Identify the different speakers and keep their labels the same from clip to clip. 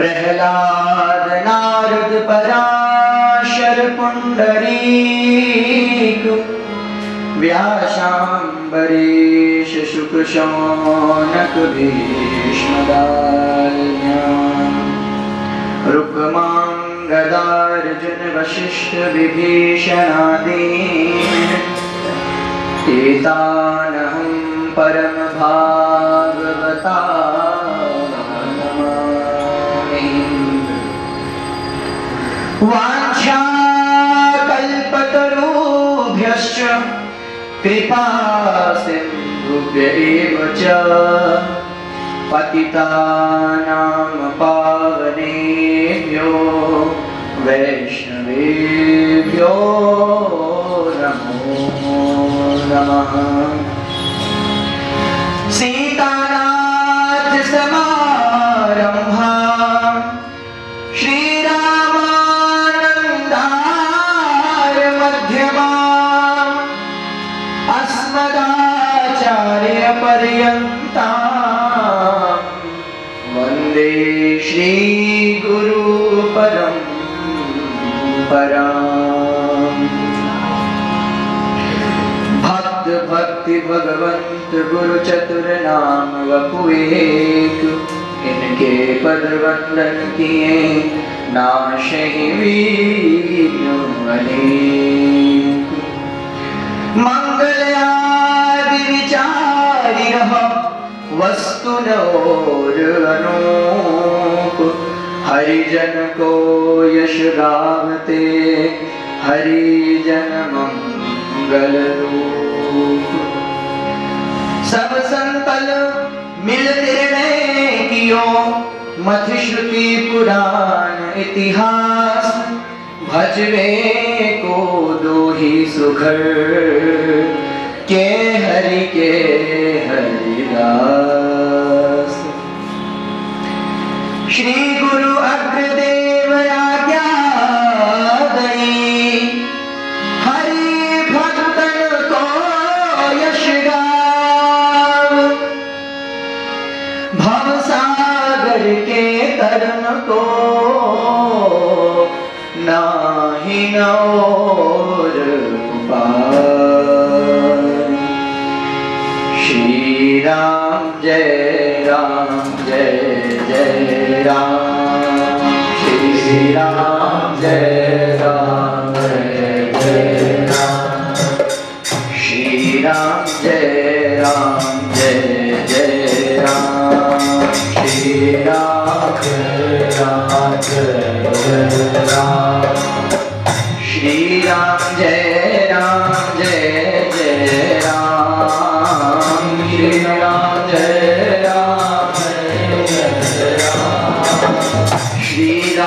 Speaker 1: प्रहलाद नारद पराशर पुंडरीक व्यासाम्बरीश शुक शौनक भीष्मदान्य रुक्मांगदार्जुन वशिष्ठ विभीषणादीन एतानहं परम भागवता नमामि। वाञ्छाकल्पतरुभ्यश्च कृपा सिन्धुभ्य एव च पतितानां पावनेभ्यो वैष्णवेभ्यो नमो नमः। सीतानाथ समारम्भां श्रीरामानन्दाय मध्यमाम् अस्मदाचार्यपर्यन्तां वन्दे श्रीगुरुपरम्पराम्। भक्त भक्ति भगवंत गुरु चतुर नाम वपुएक इनके पद वंदन किए नाशहि वीर्य अनेक। मंगल आदि विचारि वस्तु नोर अनूप हरिजन को यश गावते हरिजन मंगल रूप। सब संकल मिल निर्णय कियो मथ श्रुति पुराण इतिहास भजवे को दो ही सुघर के हरिदास। श्री गुरु अग्रदेव आज्ञा दई हरि भक्तन को यश गाव। भवसागर के तरन को नाहि नौर पार। श्री राम जय जय राम। श्री राम जय राम। श्री राम जय राम श्री राम श्री राम जय राम श्री राम जय राम श्री राम जय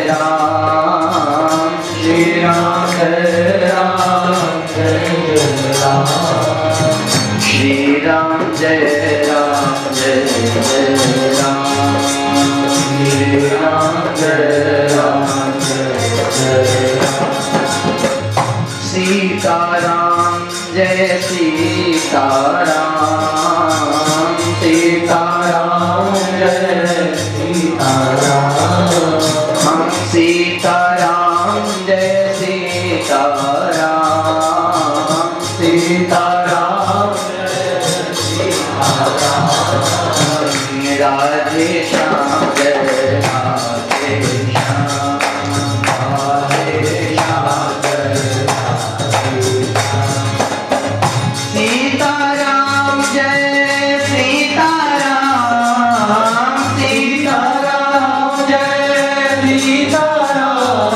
Speaker 1: राम श्री राम जय राम श्री राम जय राम श्री राम जय राम सीताराम जय सीताराम सीताराम जय सीताराम हम सीताराम जय सीताराम सीताराम राधे श्याम जय राधे श्याम राधे श्याम जय सीताराम जय सीताराम सीताराम जय सीताराम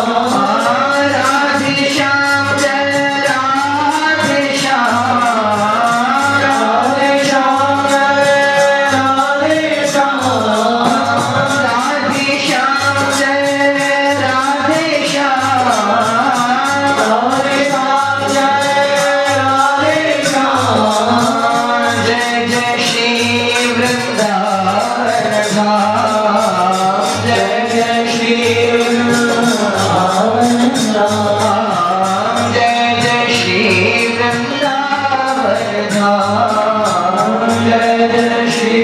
Speaker 1: राधे श्याम जय राधे श्याम राधे श्याम जय राधे श्याम जय राधे श्याम राधे श्याम जय राधे श्याम जय जय श्री वृंदावन धाम जय जय श्री वृंदावन धाम जय जय श्री वृंदावन धाम जय जय श्री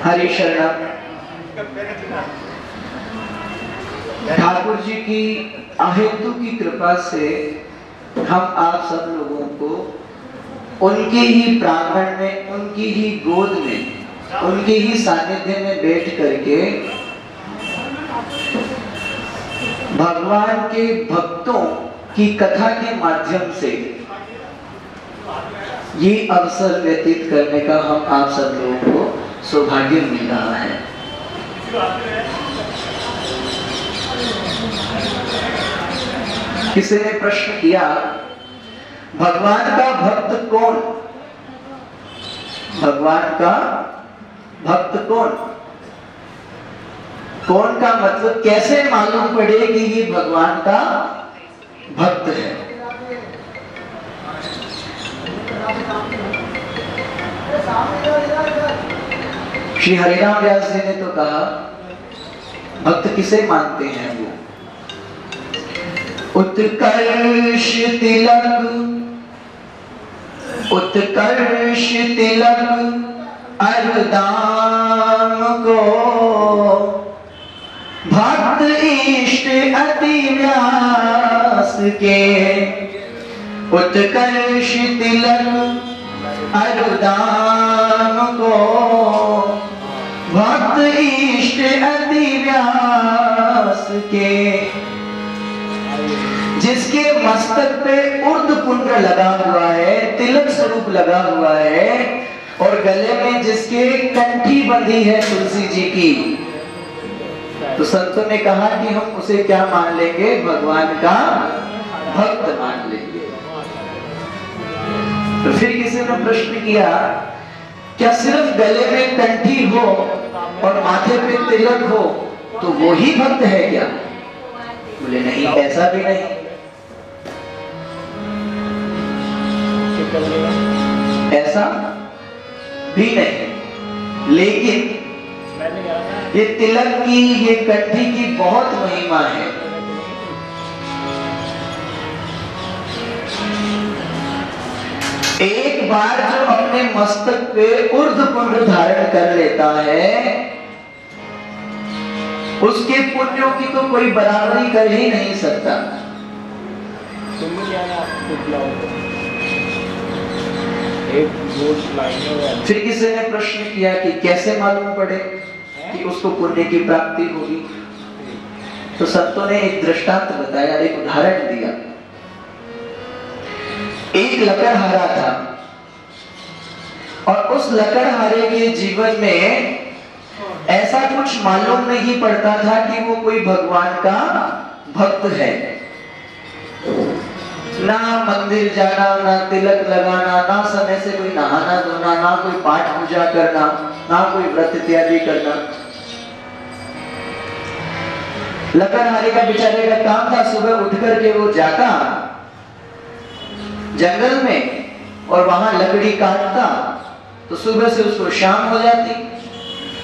Speaker 2: हरि शरण। ठाकुर जी की अहेतु की कृपा से हम आप सब लोगों को उनके ही प्रांगण में, उनकी ही गोद में, उनके ही सानिध्य में बैठ करके भगवान के भक्तों की कथा के माध्यम से ये अवसर व्यतीत करने का हम आप सब लोगों को सौभाग्य मिल रहा है। किसी ने प्रश्न किया, भगवान का भक्त कौन? भगवान का भक्त कौन? कौन का मतलब कैसे मालूम पड़े कि ये भगवान का भक्त है? श्री हरिराम व्यास जी ने तो कहा, भक्त किसे मानते हैं वो? उत्कर्ष तिलक, उत्कर्ष तिलक अरुदाम को, भक्त इष्ट अति व्यास के। उत्कर्ष तिलक अरुदाम को, भक्त इष्ट अति व्यास के। जिसके मस्तक पे उर्ध पुंड्र लगा हुआ है, तिलक स्वरूप लगा हुआ है, और गले में जिसके कंठी बंधी है तुलसी जी की, तो संतों ने कहा कि हम उसे क्या मान लेंगे? भगवान का भक्त मान लेंगे। तो फिर किसी ने प्रश्न किया, क्या सिर्फ गले में कंठी हो और माथे पे तिलक हो तो वो ही भक्त है क्या? बोले नहीं, ऐसा भी नहीं। ऐसा भी नहीं, लेकिन ये तिलक की, ये कंठी की बहुत महिमा है। एक बार जो अपने मस्तक पे उर्ध पुंड्र धारण कर लेता है, उसके पुण्यों की तो कोई बराबरी कर ही नहीं सकता। फिर किसी ने प्रश्न किया कि कैसे मालूम पड़े कि उसको पुण्य की प्राप्ति होगी? तो संतों ने एक दृष्टांत बताया, एक उदाहरण दिया। एक लकड़हारा था और उस लकड़हारे के जीवन में ऐसा कुछ मालूम नहीं पड़ता था कि वो कोई भगवान का भक्त है। ना मंदिर जाना, ना तिलक लगाना, ना समय से कोई नहाना धोना, ना कोई पाठ पूजा करना, ना कोई व्रत इत्यादि करना। लकड़हारे का बेचारे का काम था, सुबह उठ करके वो जाता, जंगल में और वहां लकड़ी काटता, तो सुबह से उसको शाम हो जाती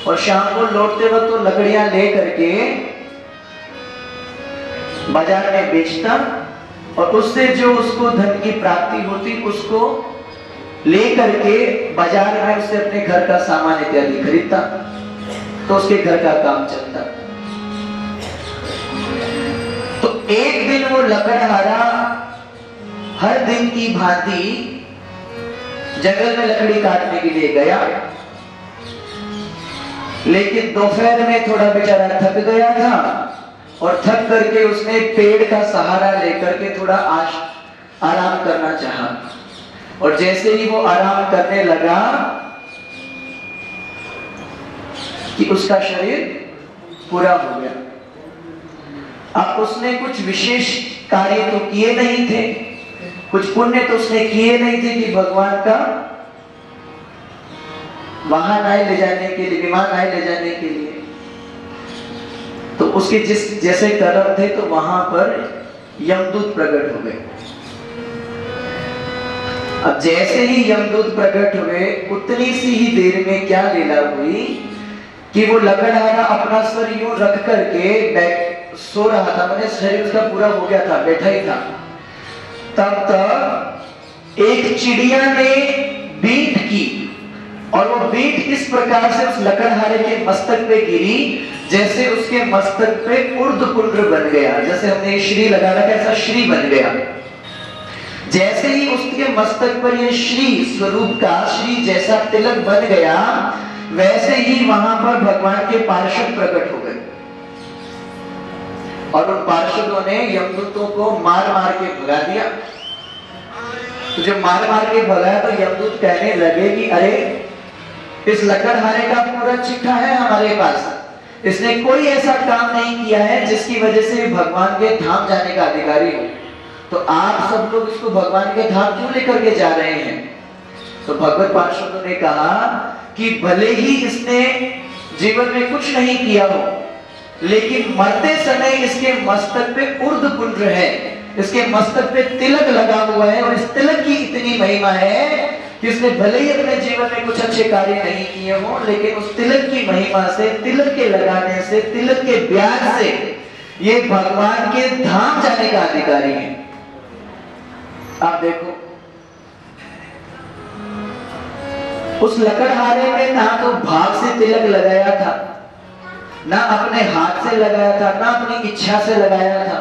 Speaker 2: और शाम को लौटते वक्त तो लकड़ियां ले करके बाजार में बेचता और उससे जो उसको धन की प्राप्ति होती उसको ले करके बाजार में उससे अपने घर का सामान इत्यादि खरीदता, तो उसके घर का काम चलता। तो एक दिन वो लकड़हारा हर दिन की भांति जंगल में लकड़ी काटने के लिए गया, लेकिन दोपहर में थोड़ा बेचारा थक गया था और थक करके उसने पेड़ का सहारा लेकर के थोड़ा आराम करना चाहा। और जैसे ही वो आराम करने लगा कि उसका शरीर पूरा हो गया। अब उसने कुछ विशेष कार्य तो किए नहीं थे, कुछ पुण्य तो उसने किए नहीं थे कि भगवान का वाहन आए ले जाने के लिए, विमान आए ले जाने के लिए। तो उसके जिस जैसे कर्म थे तो वहां पर यमदूत प्रकट हो गए। अब जैसे ही यमदूत प्रकट हुए उतनी सी ही देर में क्या लीला हुई कि वो लकड़हारा अपना सर यूं रख करके सो रहा था, मैंने शरीर उसका पूरा हो गया था, बैठा ही था। तब तक एक चिड़िया ने बीट की और वो बीट इस प्रकार से उस लकड़हारे के मस्तक पे गिरी जैसे उसके मस्तक पे ऊर्ध्वपुंड बन गया, जैसे हमने श्री लगाना कैसा श्री बन गया। जैसे ही उसके मस्तक पर ये श्री स्वरूप का श्री जैसा तिलक बन गया, वैसे ही वहां पर भगवान के पार्षद प्रकट हो गए और उन पार्षदों ने यमदूतों को मार मार के भगा दिया। तो जब मार मार के भगाया तो यमदूत कहने लगे कि अरे इस लकड़हारे का पूरा चिट्ठा है हमारे पास, इसने कोई ऐसा काम नहीं किया है जिसकी वजह से भगवान के धाम जाने का अधिकारी हो, तो आप सब लोग इसको भगवान के धाम क्यों लेकर के जा रहे हैं। तो भगवत पार्षदों ने कहा कि भले ही इसने जीवन में कुछ नहीं किया हो, लेकिन मरते समय इसके मस्तक पे ऊर्ध्वपुंड है, इसके मस्तक पे तिलक लगा हुआ है और इस तिलक की इतनी महिमा है कि इसने भले ही अपने जीवन में कुछ अच्छे कार्य नहीं किए हो, लेकिन उस तिलक की महिमा से, तिलक के लगाने से, तिलक के ब्याज से ये भगवान के धाम जाने का अधिकारी है। आप देखो उस लकड़हारे में ना तो भाग से तिलक लगाया था, ना अपने हाथ से लगाया था, ना अपनी इच्छा से लगाया था,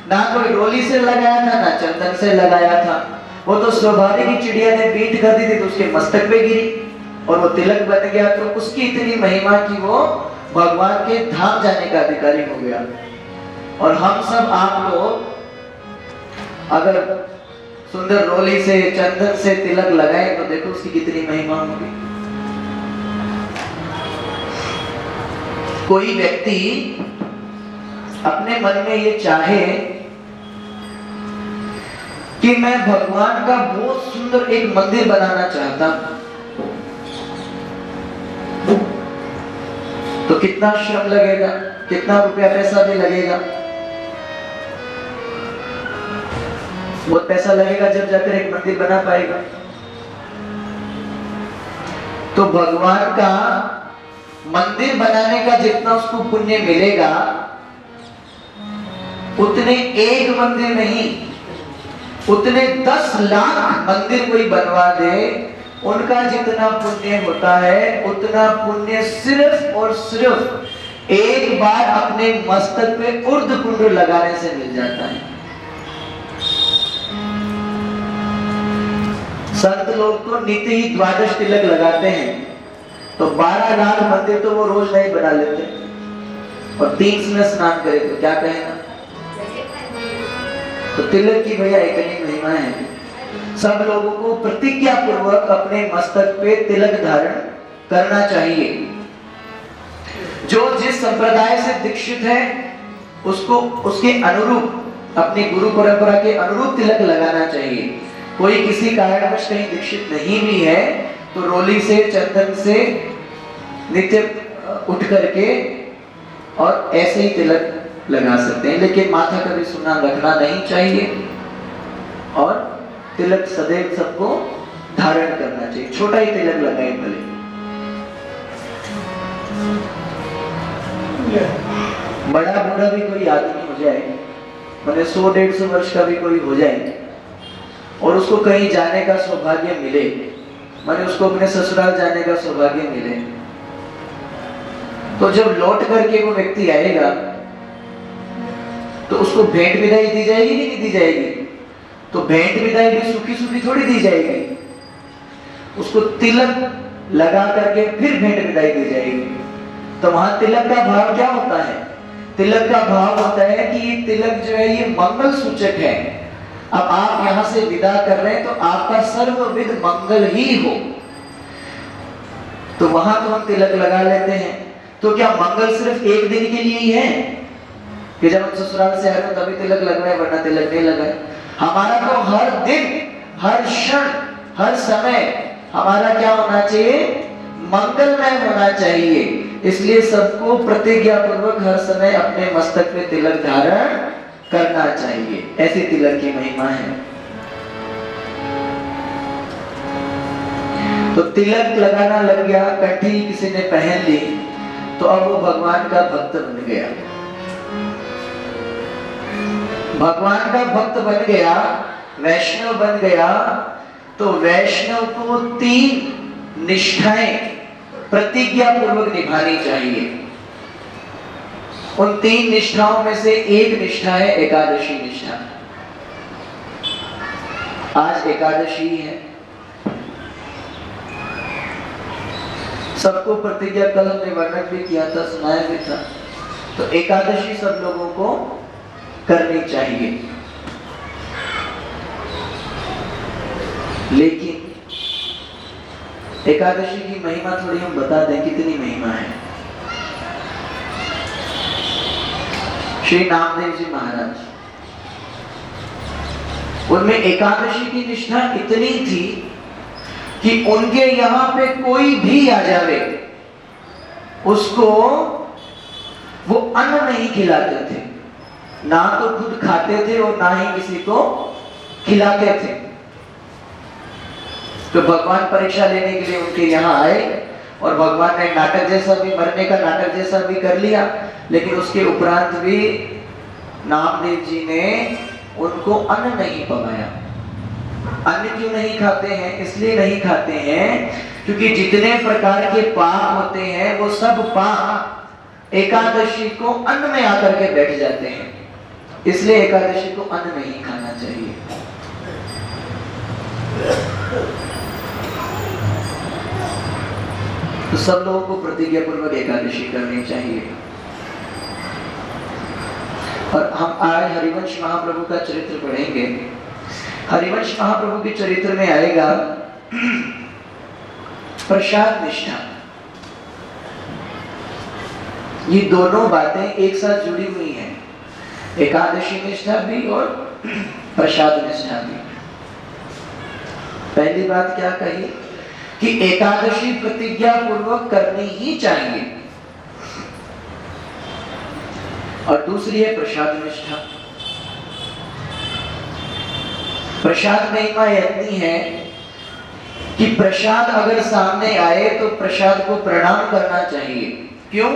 Speaker 2: ना कोई रोली से लगाया था, ना चंदन से लगाया था। वो तो स्वाभाविक ही चिड़िया ने बीट कर दी थी तो उसके मस्तक पे गिरी और वो तिलक बन गया। तो उसकी इतनी महिमा कि वो भगवान के धाम जाने का अधिकारी हो गया। और हम सब आप लोग अगर सुंदर रोली से, चंदन से तिलक लगाए तो देखो उसकी कितनी महिमा होगी। कोई व्यक्ति अपने मन में ये चाहे कि मैं भगवान का बहुत सुंदर एक मंदिर बनाना चाहता हूं, तो कितना श्रम लगेगा, कितना रुपया पैसा भी लगेगा। बहुत पैसा लगेगा जब जाकर एक मंदिर बना पाएगा। तो भगवान का मंदिर बनाने का जितना उसको पुण्य मिलेगा उतने एक मंदिर नहीं, उतने 10 लाख मंदिर कोई बनवा दे, उनका जितना पुण्य होता है उतना पुण्य सिर्फ और सिर्फ एक बार अपने मस्तक पे ऊर्ध्वपुंड लगाने से मिल जाता है। संत लोग तो नित्य ही द्वादश तिलक लगाते हैं, तो 12 लाख मंदिर तो वो रोज नहीं बना लेते। और 3 में स्नान करे तो क्या कहेगा। तो तिलक की भैया इतनी महिमा है। सब लोगों को प्रतिज्ञा पूर्वक अपने मस्तक पे तिलक धारण करना चाहिए। जो जिस संप्रदाय से दीक्षित है उसको उसके अनुरूप, अपनी गुरु परंपरा के अनुरूप तिलक लगाना चाहिए। कोई किसी कारणवश कहीं दीक्षित नहीं भी है तो रोली से, चंदन से नित्य उठ करके और ऐसे ही तिलक लगा सकते हैं, लेकिन माथा कभी सुना रखना नहीं चाहिए और तिलक सदैव सबको धारण करना चाहिए, छोटा ही तिलक लगाए भले। बड़ा बूढ़ा भी कोई आदमी हो जाए, मैंने 100-150 वर्ष का भी कोई हो जाए और उसको कहीं जाने का सौभाग्य मिले, मैंने उसको अपने ससुराल जाने का सौभाग्य मिले, तो जब लौट करके वो व्यक्ति आएगा तो उसको भेंट विदाई दी जाएगी कि नहीं दी जाएगी? तो भेंट विदाई भी सूखी सूखी थोड़ी दी जाएगी, उसको तिलक लगा करके फिर भेंट विदाई दी जाएगी। तो वहां तिलक का भाव क्या होता है? तिलक का भाव होता है कि ये तिलक जो है ये मंगल सूचक है। अब आप यहां से विदा कर रहे हैं तो आपका सर्वविध मंगल ही हो, तो वहां तो हम तिलक लगा लेते हैं। तो क्या मंगल सिर्फ एक दिन के लिए ही है कि जब हम ससुराल से आ रहे हो तभी तिलक लगवाए, वरना तिलक नहीं लगाए? हमारा तो हर दिन, हर क्षण, हर समय हमारा क्या होना चाहिए? मंगलमय होना चाहिए। इसलिए सबको प्रतिज्ञा पूर्वक हर समय अपने मस्तक पे तिलक धारण करना चाहिए। ऐसी तिलक की महिमा है। तो तिलक लगाना लग गया, कंठी किसी ने पहन ली, तो अब वो भगवान का भक्त बन गया। भगवान का भक्त बन गया, वैष्णव बन गया। तो वैष्णव को 3 निष्ठाएं प्रतिज्ञा पूर्वक निभानी चाहिए। उन 3 निष्ठाओं में से एक निष्ठा है एकादशी निष्ठा। आज एकादशी है, सबको प्रतिज्ञा कल हमने वर्णन भी किया था, सुनाया भी था। तो एकादशी सब लोगों को करनी चाहिए। लेकिन एकादशी की महिमा थोड़ी हम बता दें, कितनी महिमा है। श्री नामदेव जी महाराज, उनमें एकादशी की निष्ठा इतनी थी कि उनके यहां पे कोई भी आ जावे उसको वो अन्न नहीं खिलाते थे, ना तो खुद खाते थे और ना ही किसी को खिलाते थे। तो भगवान परीक्षा लेने के लिए उनके यहाँ आए और भगवान ने नाटक जैसा भी, मरने का नाटक जैसा भी कर लिया, लेकिन उसके उपरांत भी नामदेव जी ने उनको अन्न नहीं पकाया। अन्न क्यों नहीं खाते हैं? इसलिए नहीं खाते हैं क्योंकि जितने प्रकार के पाप होते हैं वो सब पाप एकादशी को अन्न में आकर के बैठ जाते हैं। इसलिए एकादशी को अन्न नहीं खाना चाहिए। तो सब लोगों को प्रतिज्ञा पूर्वक एकादशी करनी चाहिए। और हम आज हरिवंश महाप्रभु का चरित्र पढ़ेंगे। हरिवंश महाप्रभु के चरित्र में आएगा प्रसाद निष्ठा। ये दोनों बातें एक साथ जुड़ी हुई हैं, एकादशी निष्ठा भी और प्रसाद निष्ठा भी। पहली बात क्या कही कि एकादशी प्रतिज्ञा पूर्वक करनी ही चाहिए, और दूसरी है प्रसाद निष्ठा। प्रसाद महिमा इतनी है कि प्रसाद अगर सामने आए तो प्रसाद को प्रणाम करना चाहिए। क्यों?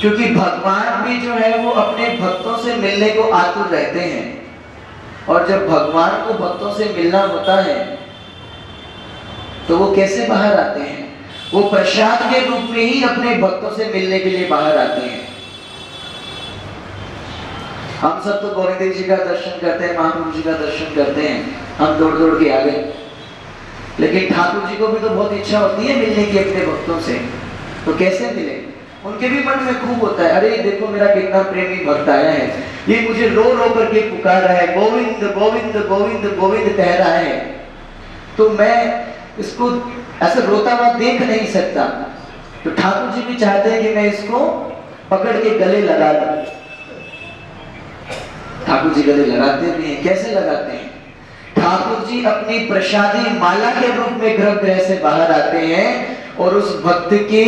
Speaker 2: क्योंकि भगवान भी जो है वो अपने भक्तों से मिलने को आतुर रहते हैं, और जब भगवान को भक्तों से मिलना होता है तो वो कैसे बाहर आते हैं? वो प्रसाद के रूप में ही अपने भक्तों से मिलने के लिए बाहर आते हैं। हम सब तो गोविंद जी का दर्शन करते हैं, महाप्रभु जी का दर्शन करते हैं, हम दौड़ दौड़ के आ गए, लेकिन ठाकुर जी को भी तो बहुत इच्छा होती है मिलने की अपने भक्तों से। तो कैसे मिले? उनके भी मन में खूब होता है, अरे देखो मेरा कितना प्रेमी भक्त आया है, ये मुझे रो रो करके पुकार रहा है, गोविंद गोविंद गोविंद गोविंद कह रहा है, तो मैं इसको ऐसे रोता हुआ देख नहीं सकता। तो ठाकुर जी भी चाहते हैं कि मैं इसको पकड़ के गले लगा लूं। ठाकुर जी गले लगाते भी हैं। कैसे लगाते हैं? ठाकुर जी अपनी प्रसादी माला के रूप में गर्भगृह से बाहर आते हैं और उस भक्त के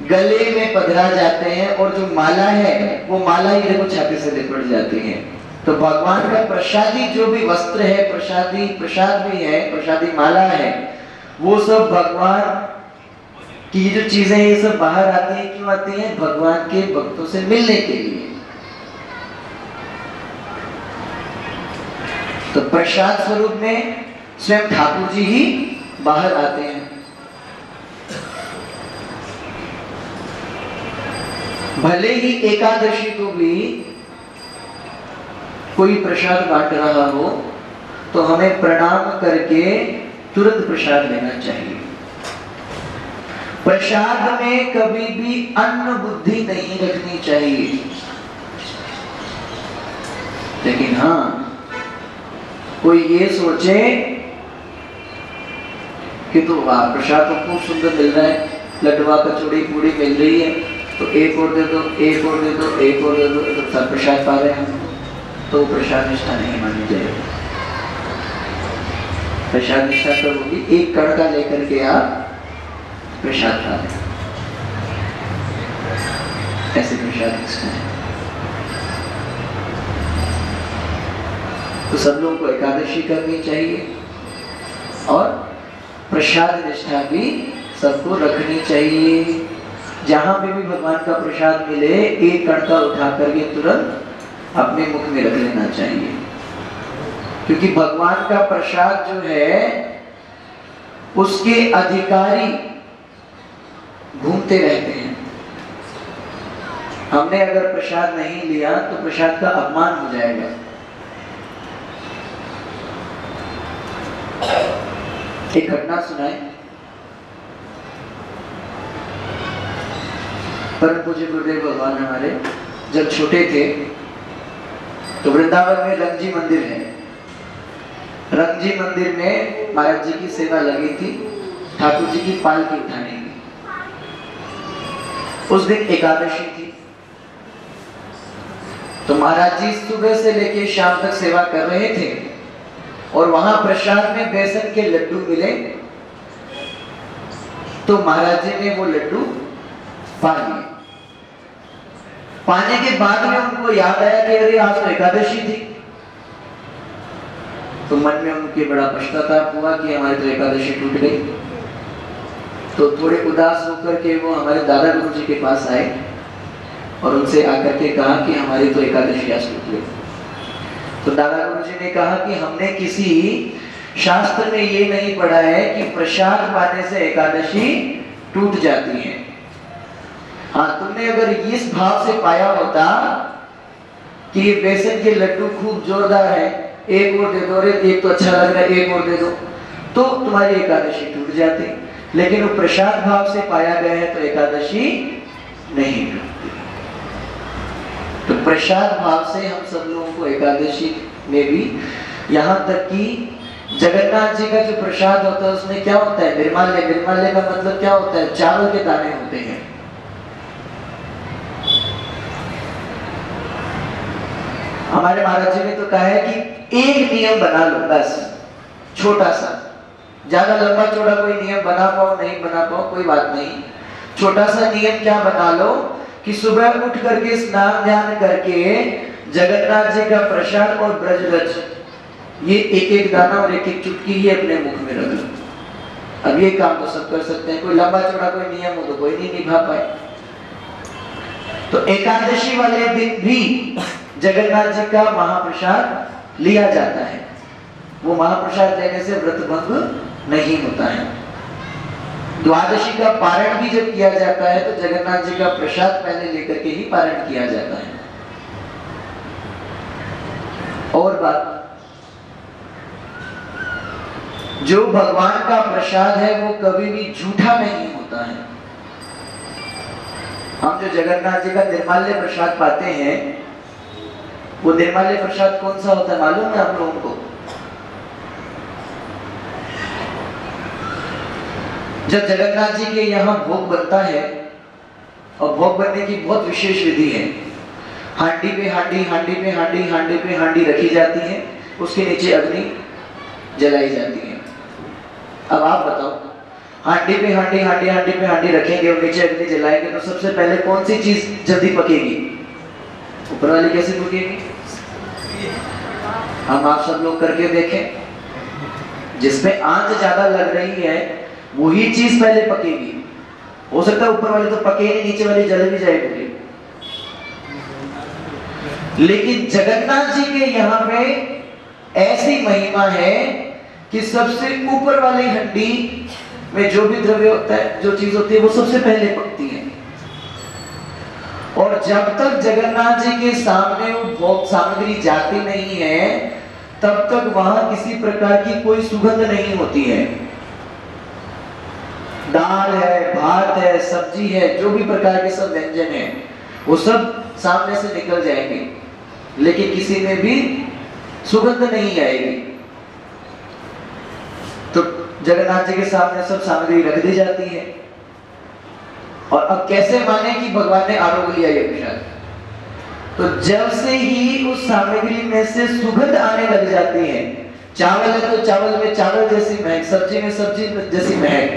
Speaker 2: गले में पधरा जाते हैं, और जो माला है वो माला ही देखो छाती से लिपट जाती है। तो भगवान का प्रसादी जो भी वस्त्र है, प्रसादी प्रसाद भी है, प्रसादी माला है, वो सब भगवान की जो चीजें ये सब बाहर आती हैं, क्यों आती हैं? भगवान के भक्तों से मिलने के लिए। तो प्रसाद स्वरूप में स्वयं ठाकुर जी ही बाहर आते हैं। भले ही एकादशी को भी कोई प्रसाद बांट रहा हो तो हमें प्रणाम करके तुरंत प्रसाद लेना चाहिए। प्रसाद में कभी भी अन्न बुद्धि नहीं रखनी चाहिए। लेकिन हाँ, कोई ये सोचे कि तो वाह प्रसाद तो खूब सुंदर मिल रहा है, लड्डुआ कचौड़ी पूड़ी मिल रही है, तो एक और दे दो, एक और दे दो, एक और दे दो, तो सब प्रसाद पा रहे हैं हम, तो प्रसाद निष्ठा नहीं मानी जाएगी। प्रसाद निष्ठा तो होगी एक कड़का लेकर के आप प्रसाद खा लें, ऐसे प्रसाद निष्ठा है। तो सब लोगों को एकादशी करनी चाहिए और प्रसाद निष्ठा भी सबको रखनी चाहिए। जहां पे भी भगवान का प्रसाद मिले एक कड़का उठा करके तुरंत अपने मुख में रख लेना चाहिए, क्योंकि भगवान का प्रसाद जो है उसके अधिकारी घूमते रहते हैं। हमने अगर प्रसाद नहीं लिया तो प्रसाद का अपमान हो जाएगा। एक घटना सुनाए। परम पूज्य गुरुदेव भगवान हमारे जब छोटे थे तो वृंदावन में रंगजी मंदिर है। रंगजी मंदिर में महाराज जी की सेवा लगी थी, ठाकुर जी की पालकी उठाने की। उस दिन एकादशी थी, तो महाराज जी सुबह से लेकर शाम तक सेवा कर रहे थे और वहां प्रसाद में बेसन के लड्डू मिले, तो महाराज जी ने वो लड्डू पा लिए। पाने के बाद में उनको याद आया कि अरे आज तो एकादशी थी, तो मन में उनके बड़ा पश्चाताप हुआ कि हमारी तो एकादशी टूट गई। तो थोड़े उदास होकर के वो हमारे दादा गुरु जी के पास आए और उनसे आकर के कहा कि हमारी तो एकादशी आज टूट गई। तो दादा गुरु जी ने कहा कि हमने किसी शास्त्र में ये नहीं पढ़ा है कि प्रसाद पाने से एकादशी टूट जाती है। हाँ, तुमने अगर इस भाव से पाया होता कि ये बेसन के लड्डू खूब जोरदार है, एक और दे दो, रे एक तो अच्छा लग रहा है, एक और दे दो, तो तुम्हारी एकादशी टूट जाती। लेकिन वो प्रसाद भाव से पाया गया है तो एकादशी नहीं टूटती। तो प्रसाद भाव से हम सब लोगों को एकादशी में भी, यहाँ तक कि जगन्नाथ जी का जो प्रसाद होता है उसमें क्या होता है? निर्माल्य। निर्माल्य का मतलब क्या होता है? चावल के दाने होते हैं। हमारे महाराज जी ने तो कहा है कि एक नियम बना लो बस, छोटा सा, ज्यादा लंबा चौड़ा कोई नियम बना पाओ नहीं बना पाओ कोई बात नहीं, छोटा सा नियम क्या बना लो कि सुबह उठ करके स्नान ध्यान करके जगन्नाथ जी का प्रसाद और ब्रजरज ये एक एक दाना और एक एक चुटकी ही अपने मुख में रख लो। अब ये काम तो सब कर सकते हैं, कोई लंबा चौड़ा कोई नियम हो तो कोई नहीं निभा पाए। तो एकादशी वाले दिन भी जगन्नाथ जी का महाप्रसाद लिया जाता है। वो महाप्रसाद लेने से व्रत भंग नहीं होता है। द्वादशी का पारण भी जब किया जाता है तो जगन्नाथ जी का प्रसाद पहले लेकर के ही पारण किया जाता है। और बात, जो भगवान का प्रसाद है वो कभी भी झूठा नहीं होता है। हम जो जगन्नाथ जी का निर्माल्य प्रसाद पाते हैं, वो निर्माल्य प्रसाद कौन सा होता है मालूम है आप लोगों को? जब जगन्नाथ जी के यहाँ भोग बनता है, और भोग बनने की बहुत विशेष विधि है। हांडी पे हांडी, हांडी पे हांडी, हांडी पे हांडी रखी जाती है, उसके नीचे अग्नि जलाई जाती है। अब आप बताओ, हांडी पे हांडी, हांडी हांडी पे हांडी रखेंगे और नीचे अग्नि जलाएंगे तो सबसे पहले कौन सी चीज जल्दी पकेगी? ऊपर वाली कैसे पकेगी? हम आप सब लोग करके देखें, जिसमें आंच ज्यादा लग रही है वही चीज पहले पकेगी। हो सकता है ऊपर वाली तो पके नहीं, नीचे वाली जल भी जाए पूरी। लेकिन जगन्नाथ जी के यहाँ पे ऐसी महिमा है कि सबसे ऊपर वाली हंडी में जो भी द्रव्य होता है, जो चीज होती है, वो सबसे पहले पकती है। और जब तक जगन्नाथ जी के सामने वो भोग सामग्री जाती नहीं है, तब तक वहां किसी प्रकार की कोई सुगंध नहीं होती है। दाल है, भात है, सब्जी है, जो भी प्रकार के सब व्यंजन है, वो सब सामने से निकल जाएंगे, लेकिन किसी में भी सुगंध नहीं आएगी। तो जगन्नाथ जी के सामने सब सामग्री रख दी जाती है। और अब कैसे माने कि भगवान ने आरोग लिया ये प्रसाद? तो जब से ही उस सामग्री में से सुगंध आने लग जाती है, चावल है तो चावल में चावल जैसी महक, सब्जी में सब्जी जैसी महक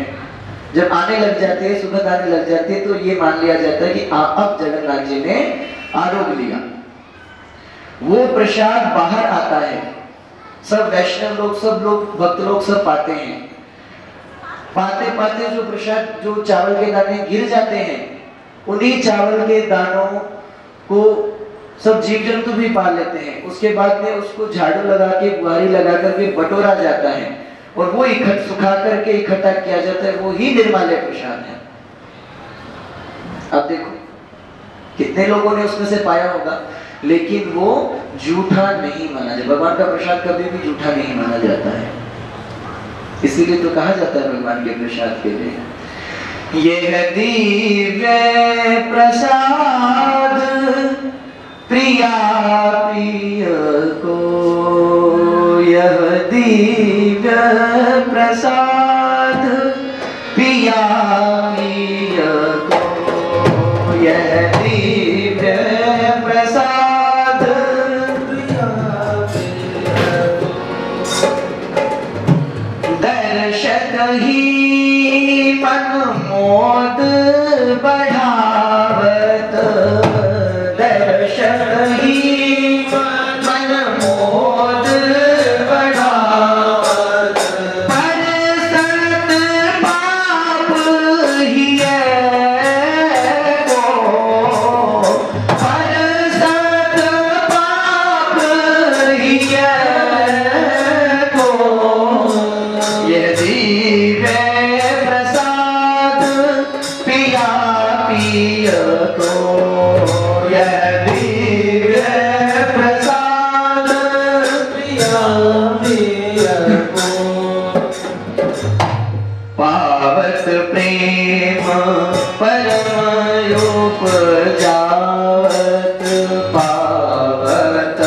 Speaker 2: जब आने लग जाती है, सुगंध आने लग जाती है, तो ये मान लिया जाता है कि अब जगन्नाथ जी ने आरोग लिया। वो प्रसाद बाहर आता है, सब वैष्णव लोग, सब लोग, भक्त लोग सब पाते हैं। पाते पाते जो प्रसाद, जो चावल के दाने गिर जाते हैं, उन्हीं चावल के दानों को सब जीव जंतु भी पा लेते हैं। उसके बाद में उसको झाड़ू लगा के, बुआरी लगा करके बटोरा जाता है, और वो सुखा करके इकट्ठा किया जाता है। वो ही निर्माल्य प्रसाद है। अब देखो कितने लोगों ने उसमें से पाया होगा, लेकिन वो झूठा नहीं माना जाता। भगवान का प्रसाद कभी भी झूठा नहीं माना जाता है, इसीलिए तो कहा जाता है भगवान के प्रसाद के लिए यह दिव्य प्रसाद प्रिया प्रिय को, यह दिव्य प्रसाद प्रिया प्रिय को, यह दिव्य प्रसाद प्रिया प्रिय को। दर्शत ही मन मोद बढ़ावत, दर्शत ही मन मोद बढ़ावत, पर सत पाप ही को, पर सत पाप ही को। यह दिव्य प्रसाद पिया पिय को, यह दिव्य प्रसाद पिया पिय को। पावत प्रेम परम उपजावत, पावत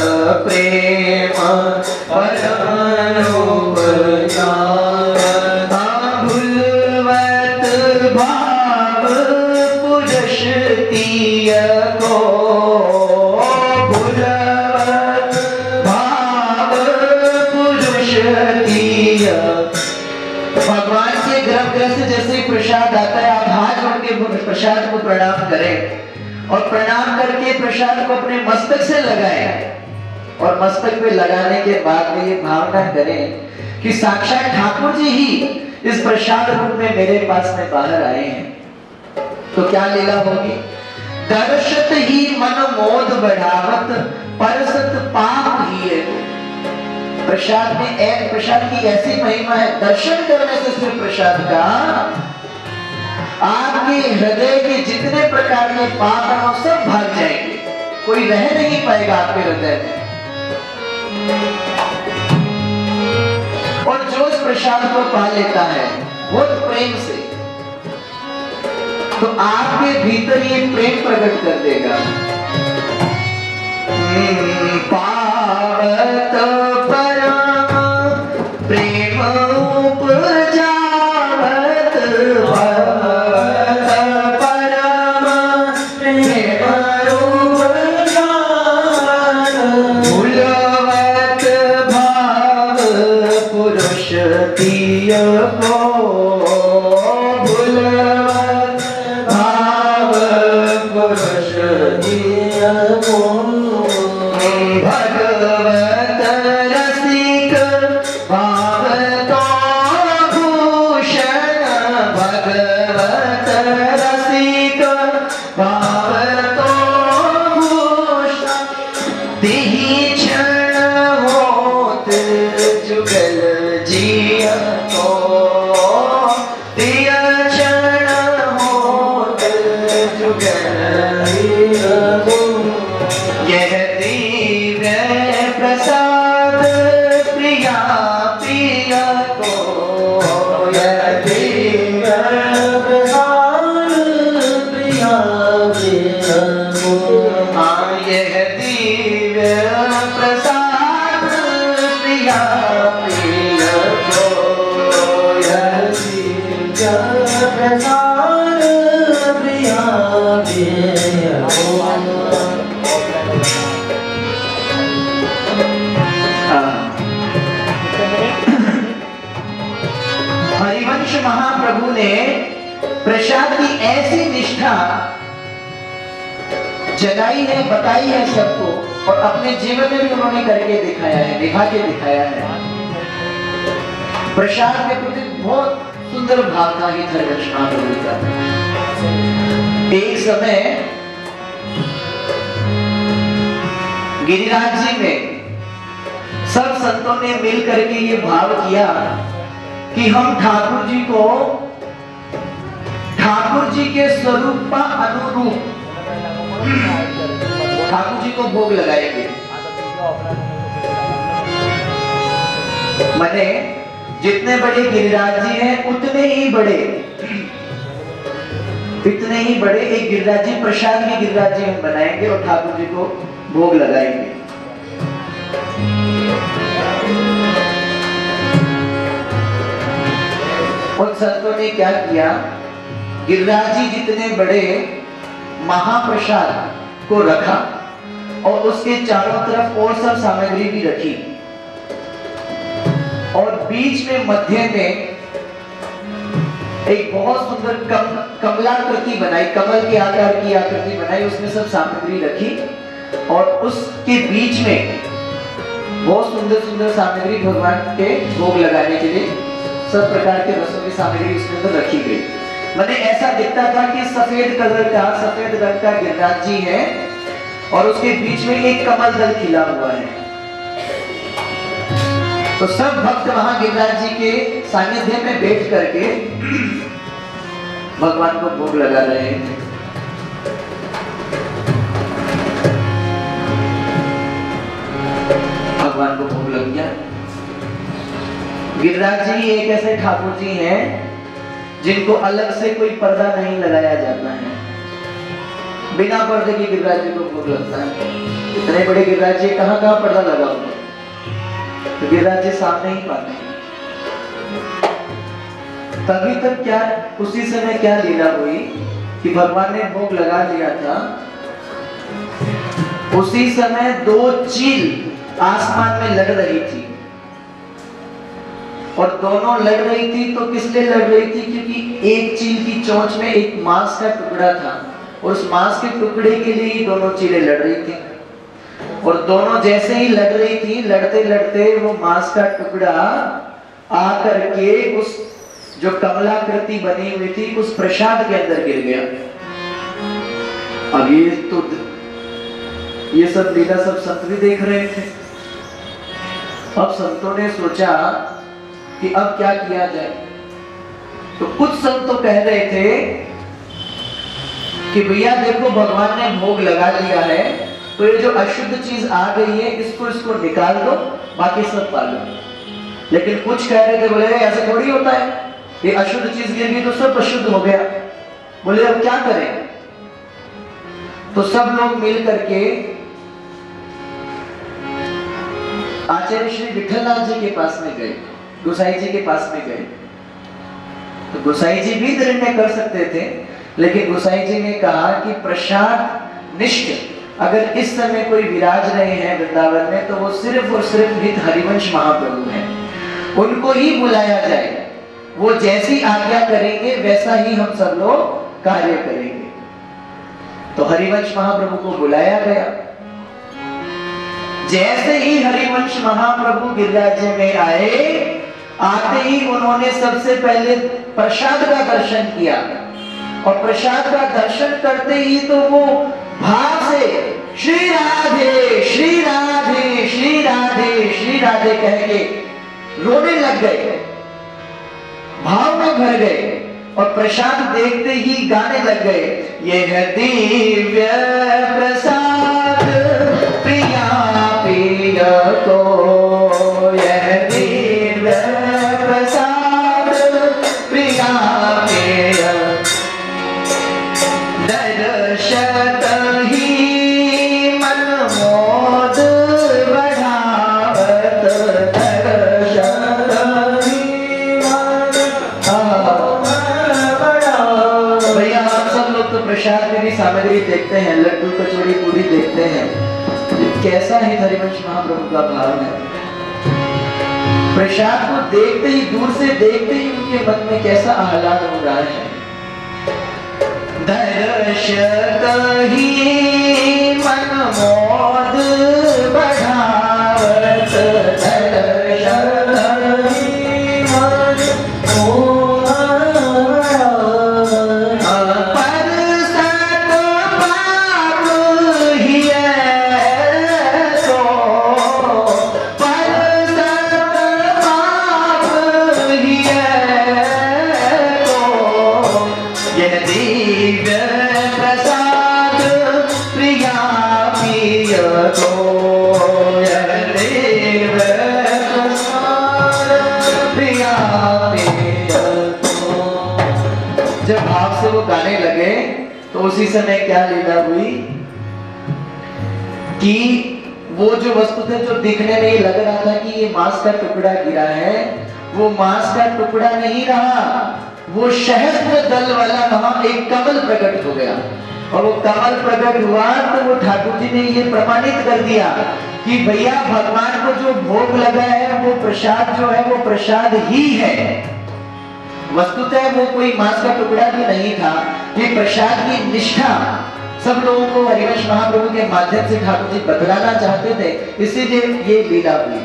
Speaker 2: प्रेम परम उपजावत, भूलवत भाव पुरुष तीय को, भूलवत भाव पुरुष तीय। भगवान के गर्भगृह से जैसे ही प्रसाद आता है, आप हाथ जोड़ के प्रसाद को प्रणाम करें, और प्रणाम करके प्रसाद को अपने मस्तक से लगाएं, और मस्तक पे लगाने के बाद में ये भावना करें कि साक्षात ठाकुर जी ही इस प्रसाद रूप में मेरे पास में बाहर आए हैं। तो क्या लीला होगी? दर्शत ही मन मोद बढ़ावत, परसत पाप ही है। प्रसाद में एक प्रसाद की ऐसी महिमा है, दर्शन करने से सिर्फ प्रसाद का आपके हृदय के जितने प्रकार के पाप हैं वो सब भाग जाएंगे, कोई रह नहीं पाएगा आपके हृदय में। और जो इस प्रसाद को पा लेता है वो प्रेम से, तो आपके भीतर ये प्रेम प्रकट कर देगा। पावत परम प्रेम उपजावत, पावत परम प्रेम उपजावत, भूलवत भाव पुरुष तीय को, भूलवत भाव पुरुष तीय को। भगवत जुगल जिया को दिया क्षण होत जुगल जिया को यह दिव्य प्रसाद प्रिया प्रिया को यह दिव्य प्रसाद प्रिया प्रिया को यह दिव्य प्रसाद प्रिया प्रिया को यह दिव्य प्रसाद प्रिया प्रिया को हरिवंश महाप्रभु ने प्रसाद की ऐसी निष्ठा जगाई है, बताई है सबको, और अपने जीवन में भी उन्होंने करके दिखाया है, निभा के दिखाया है। प्रसाद के प्रति बहुत सुंदर भाव था ही हरिवंश महाप्रभु का। एक समय गिरिराज जी में सब संतों ने मिल करके ये भाव किया कि हम ठाकुर जी के स्वरूप का अनुरूप ठाकुर जी को भोग लगाएंगे। माने जितने बड़े गिरिराज जी हैं उतने ही बड़े एक गिरिराज जी, प्रसाद के गिरिराज जी हम बनाएंगे और ठाकुर जी को भोग लगाएंगे। उन संतों ने क्या किया, गिरिराज जी जितने बड़े महाप्रसाद को रखा और उसके चारों तरफ और सब सामग्री भी रखी, और बीच में मध्य में एक बहुत सुंदर कमलाकृति बनाई, कमल के आकार की आकृति बनाई, उसमें सब सामग्री रखी, और उसके बीच में बहुत सुंदर सुंदर सामग्री भगवान के भोग लगाने के लिए सब प्रकार के रसों की सामग्री उसके अंदर रखी गई। मैंने ऐसा दिखता था कि सफेद कलर का, सफेद रंग का गिरिराज जी है और उसके बीच में एक कमल दल खिला हुआ है। तो सब भक्त वहां गिरिराज जी के सानिध्य में बैठ करके भगवान को भोग लगा रहे थे। भगवान को भोग लग गया। गिरिराज जी एक ऐसे ठाकुर जी हैं जिनको अलग से कोई पर्दा नहीं लगाया जाता है, बिना पर्दे के गिरिराज जी को भोग लगता है। इतने बड़े गिरिराज जी कहाँ पर्दा लगा हुआ, तो गिरिराज जी सामने ही पाते हैं। तभी तक क्या, उसी समय क्या लीला हुई कि भगवान ने भोग लगा दिया था, उसी समय दो चील आसमान में लड़ रही थी, और दोनों लड़ रही थी तो किस लिए लड़ रही थी, क्योंकि एक चील की चोंच में एक मांस का टुकड़ा था, और उस मांस के टुकड़े के लिए ही दोनों चीलें लड़ रही थी। और दोनों जैसे ही लड़ रही थी, लड़ते लड़ते वो मांस का टुकड़ा आकर के उस जो कमलाकृति बनी हुई थी उस प्रसाद के अंदर गिर गया। अब ये सब लीला सब संत भी देख रहे थे। अब संतों ने सोचा कि अब क्या किया जाए, तो कुछ संत तो कह रहे थे कि भैया देखो भगवान ने भोग लगा दिया है, तो ये जो अशुद्ध चीज आ गई है इसको निकाल दो, बाकी सब पालो। लेकिन कुछ कह रहे थे, बोले ऐसे थोड़ी होता है, ये अशुद्ध चीज गिर गई तो सब अशुद्ध हो गया, बोले अब क्या करें। तो सब लोग मिल करके आचार्य श्री विठलनाथ जी के पास में गए, गोसाई जी के पास में गए। तो गोसाई जी भी निर्णय कर सकते थे, लेकिन गोसाई जी ने कहा कि प्रसाद निष्ठ अगर इस समय कोई विराज रहे हैं वृंदावन में, तो वो सिर्फ और सिर्फ हित हरिवंश महाप्रभु हैं, उनको ही बुलाया जाए। वो जैसी आज्ञा करेंगे वैसा ही हम सब लोग कार्य करेंगे। तो हरिवंश महाप्रभु को बुलाया गया। जैसे ही हरिवंश महाप्रभु गिरिराज में आए, आते ही उन्होंने सबसे पहले प्रसाद का दर्शन किया, और प्रसाद का दर्शन करते ही तो वो भाव से श्री राधे श्री राधे श्री राधे श्री राधे कह के रोने लग गए, भाव में भर गए और प्रसाद देखते ही गाने लग गए, ये है दिव्य प्रसाद प्रिया प्रिय को, यह दिव्य प्रसाद प्रिया प्रिय, दर्शत ही मन मोद बढ़ावत, दर्शत ही मन भैया आप सब लोग तो प्रसाद में भी सामग्री देखते हैं, लड्डू कचौड़ी पूरी देखते हैं, कैसा है हरिवंश महाप्रभु का भाव है। प्रसाद को देखते ही, दूर से देखते ही उनके मन में कैसा आह्लाद हो रहा है। दर्शत ही मन मोद बढ़ावत, दर्शत ही मन मोद परसत पाप हिय सो, परसत पाप हिय सो, यह दिव्य प्रसाद प्रिया प्रिय को, यह दिव्य प्रसाद प्रिया प्रिय को। जब भाव से वो गाने लगे तो उसी समय क्या लीला हुई कि वो जो वस्तु थे, जो दिखने में लग रहा था कि ये मांस का टुकड़ा गिरा है, वो मांस का टुकड़ा नहीं रहा, वो सहस्त्र दल वाला वहां एक कमल प्रकट हो गया। और वो कमल प्रकट हुआ तो वो ठाकुर जी ने ये प्रमाणित कर दिया कि भैया भगवान को जो भोग लगा है वो प्रसाद जो है वो प्रसाद ही है, वस्तुतः वो कोई मांस का टुकड़ा भी नहीं था। ये प्रसाद की निष्ठा सब लोगों को हरिवंश महाप्रभु के माध्यम से ठाकुर जी बतलाना चाहते थे, इसीलिए ये लीला हुई।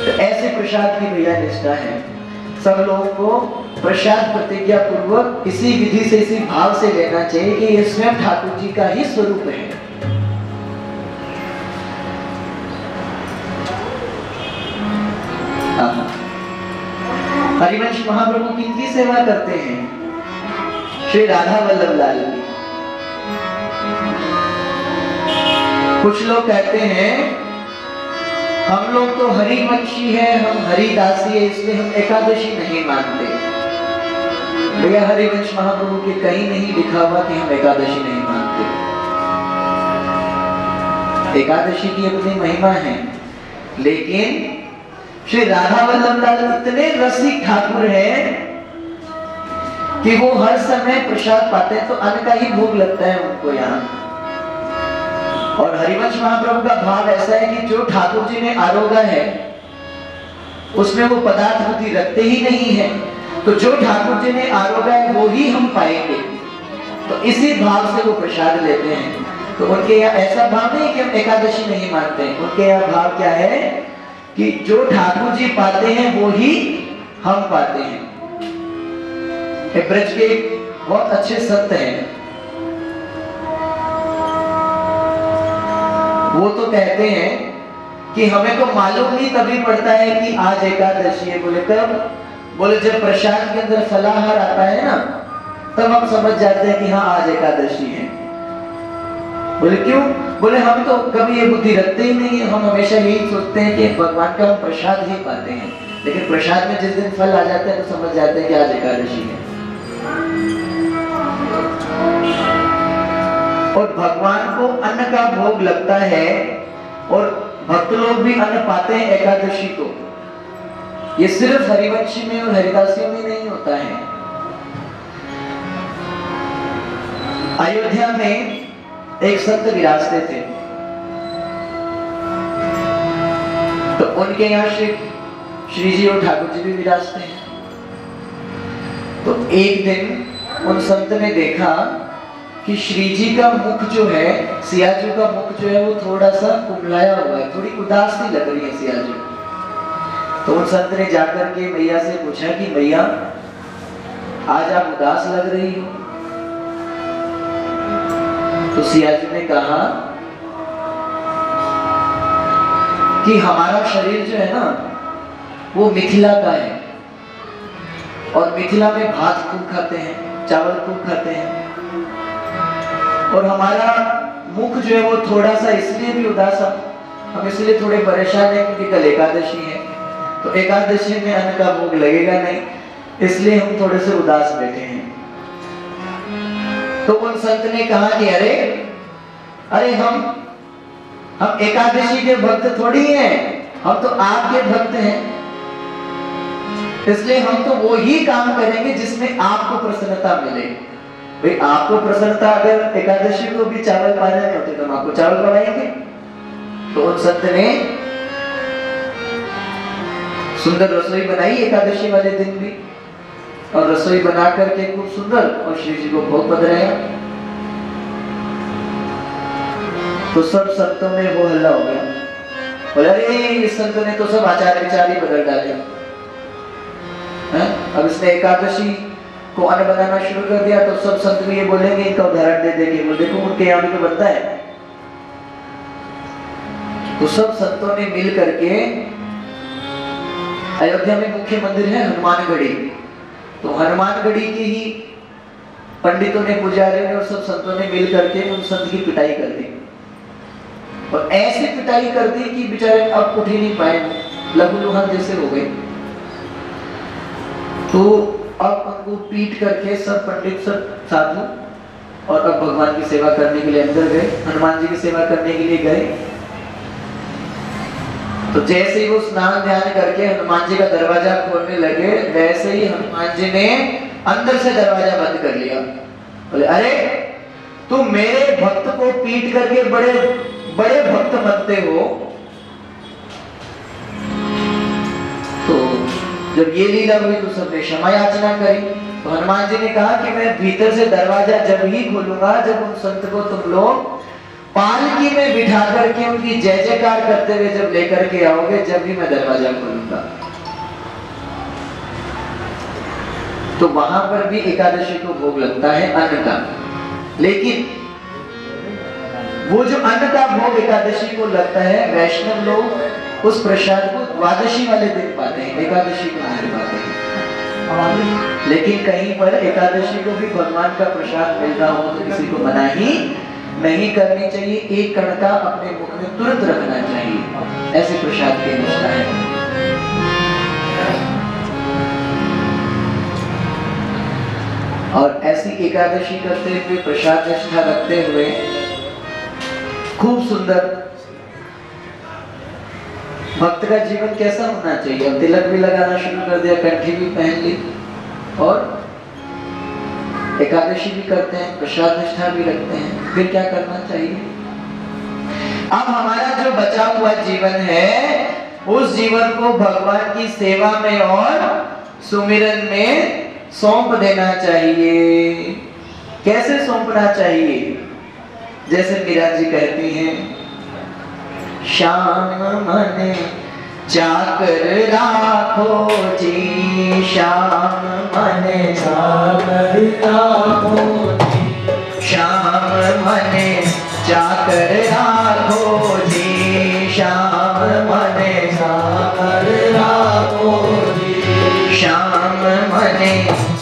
Speaker 2: तो ऐसे प्रसाद की भैया निष्ठा है, सब लोगों को प्रसाद प्रतिज्ञा पूर्वक इसी विधि से, इसी भाव से लेना चाहिए कि ये स्वयं ठाकुर जी का ही स्वरूप है। हरिवंश महाप्रभु किनकी सेवा करते हैं? श्री राधा वल्लभ लाल की। कुछ लोग कहते हैं हम लोग तो हरिवंशी है, हम हरिदासी है, इसलिए हम एकादशी नहीं मानते। भैया हरिवंश महाप्रभु के कहीं नहीं लिखा हुआ कि हम एकादशी नहीं मानते। एकादशी की अपनी महिमा है, लेकिन श्री राधा वल्लभ लाल इतने रसिक ठाकुर हैं कि वो हर समय प्रसाद पाते हैं तो अन्न का ही भोग लगता है उनको यहाँ। और हरिवंश महाप्रभु का भाव ऐसा है कि जो ठाकुर जी ने आरोगा है उसमें वो पदार्थ बुद्धि रखते ही नहीं है, तो जो ठाकुर जी ने आरोगा है वो ही हम पाएंगे, तो इसी भाव से वो प्रसाद लेते हैं। तो उनके यहाँ ऐसा भाव नहीं कि हम एकादशी नहीं मानते हैं, उनके यहाँ भाव क्या है कि जो ठाकुर जी पाते हैं वो ही हम पाते हैं। ब्रज के बहुत अच्छे संत हैं, वो तो कहते हैं कि हमें तो मालूम नहीं तभी पड़ता है कि आज एकादशी है। बोले कब? बोले जब प्रसाद के अंदर फलाहार आता है ना, तब हम समझ जाते हैं कि हाँ आज एकादशी है। बोले क्यों? बोले हम तो कभी ये बुद्धि रखते ही नहीं है, हम हमेशा यही सोचते हैं कि भगवान का हम प्रसाद ही पाते हैं, लेकिन प्रसाद में जिस दिन फल आ जाते हैं तो समझ जाते हैं कि आज एकादशी है। और भगवान को अन्न का भोग लगता है और भक्त लोग भी अन्न पाते हैं एकादशी को। ये सिर्फ हरिवंशी में और हरिदासियों में नहीं होता है। अयोध्या में एक संत विराजते थे, तो उनके यहाँ श्री जी और ठाकुर जी भी विराजते हैं। तो एक दिन उन संत ने देखा कि श्री जी का मुख जो है, सियाजू का मुख जो है वो थोड़ा सा कुमलाया हुआ है, थोड़ी उदास सी लग रही है सियाजू। तो उन संत ने जाकर के मैया से पूछा कि मैया आज आप उदास लग रही हो। तो सियाजू ने कहा कि हमारा शरीर जो है ना वो मिथिला का है, और मिथिला में भात खूब खाते हैं, चावल खूब खाते हैं, और हमारा मुख जो है वो थोड़ा सा इसलिए भी उदास है, हम इसलिए थोड़े परेशान हैं क्योंकि कल एकादशी है, तो एकादशी में अन्न का भोग लगेगा नहीं, इसलिए हम थोड़े से उदास बैठे हैं। तो उन संत ने कहा कि अरे अरे हम एकादशी के भक्त थोड़ी हैं, हम तो आपके भक्त हैं, इसलिए हम तो वो ही काम करेंगे जिसमें आपको प्रसन्नता मिले। भाई आपको प्रसन्नता अगर एकादशी को भी चावल पाने नहीं होते तो हम आपको चावल खवाएंगे। तो उन संत ने सुंदर रसोई बनाई एकादशी वाले दिन भी, और रसोई बना करके खूब सुंदर और श्री जी को भोग पधराया। तो सब संतों में वो हल्ला हो गया, बोले अरे इस संत ने तो सब आचार विचार ही बदल डाले हैं। अब इसने एकादशी को अन्न बनाना शुरू कर दिया तो सब संत भी ये बोलेंगे, इनका उदाहरण दे देंगे, वो देखो उनके यहाँ भी तो बनता है। तो सब संतों ने मिल करके, अयोध्या में मुख्य मंदिर है हनुमानगढ़ी, तो हनुमानगढ़ी के ही पंडितों ने, पुजारियों ने और सब संतों ने मिल करके उन संत की पिटाई कर दी, और ऐसी पिटाई कर दी कि बेचारे अब उठ ही नहीं पाए, लहूलुहान जैसे हो गए। तो अब उनको पीट करके सब पंडित सब साधु और अब भगवान की सेवा करने के लिए अंदर गए, हनुमान जी की सेवा करने के लिए गए। तो जैसे ही वो स्नान ध्यान करके हनुमान जी का दरवाजा खोलने लगे, वैसे ही हनुमान जी ने अंदर से दरवाजा बंद कर लिया। बोले अरे तुम मेरे भक्त को पीट करके बड़े बड़े भक्त बनते हो। तो जब ये लीला हुई तो सबने क्षमा याचना करी। तो हनुमान जी ने कहा कि मैं भीतर से दरवाजा जब ही खोलूंगा जब उन संत को तुम लोग पालकी में बिठा करके उनकी जय जयकार करते हुए जब लेकर के आओगे, जब भी मैं दरवाजा खोलूंगा। तो वहां पर भी एकादशी को भोग लगता है अन्न का, लेकिन वो जो अन्न का भोग एकादशी को लगता है, वैष्णव लोग उस प्रसाद को द्वादशी वाले दिन पाते हैं, एकादशी को नहीं पाते हैं। लेकिन कहीं पर एकादशी को भी भगवान का प्रसाद मिल रहा हो तो किसी को मना ही नहीं करनी चाहिए, एक कण का अपने मुख में तुरंत रखना चाहिए, ऐसे प्रसाद की निष्ठा है। और ऐसी एकादशी करते हुए, प्रसाद निष्ठा रखते हुए खूब सुंदर भक्त का जीवन कैसा होना चाहिए। अब तिलक भी लगाना शुरू कर दिया, कंठी भी पहन ली, और एकादशी भी करते हैं, प्रसाद निष्ठा भी रखते हैं, फिर क्या करना चाहिए। अब हमारा जो बचा हुआ जीवन है, उस जीवन को भगवान की सेवा में और सुमिरन में सौंप देना चाहिए। कैसे सौंपना चाहिए? जैसे मीरा जी कहती हैं, श्याम मन चाकर राखो जी, श्याम मन चाकर राखो जी, श्याम मन चाकर राखो जी, श्याम मन चाकर राखो जी, श्याम मन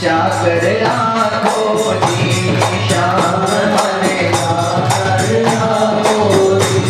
Speaker 2: चाकर राखो जी, श्याम मन चाकर राखो जी।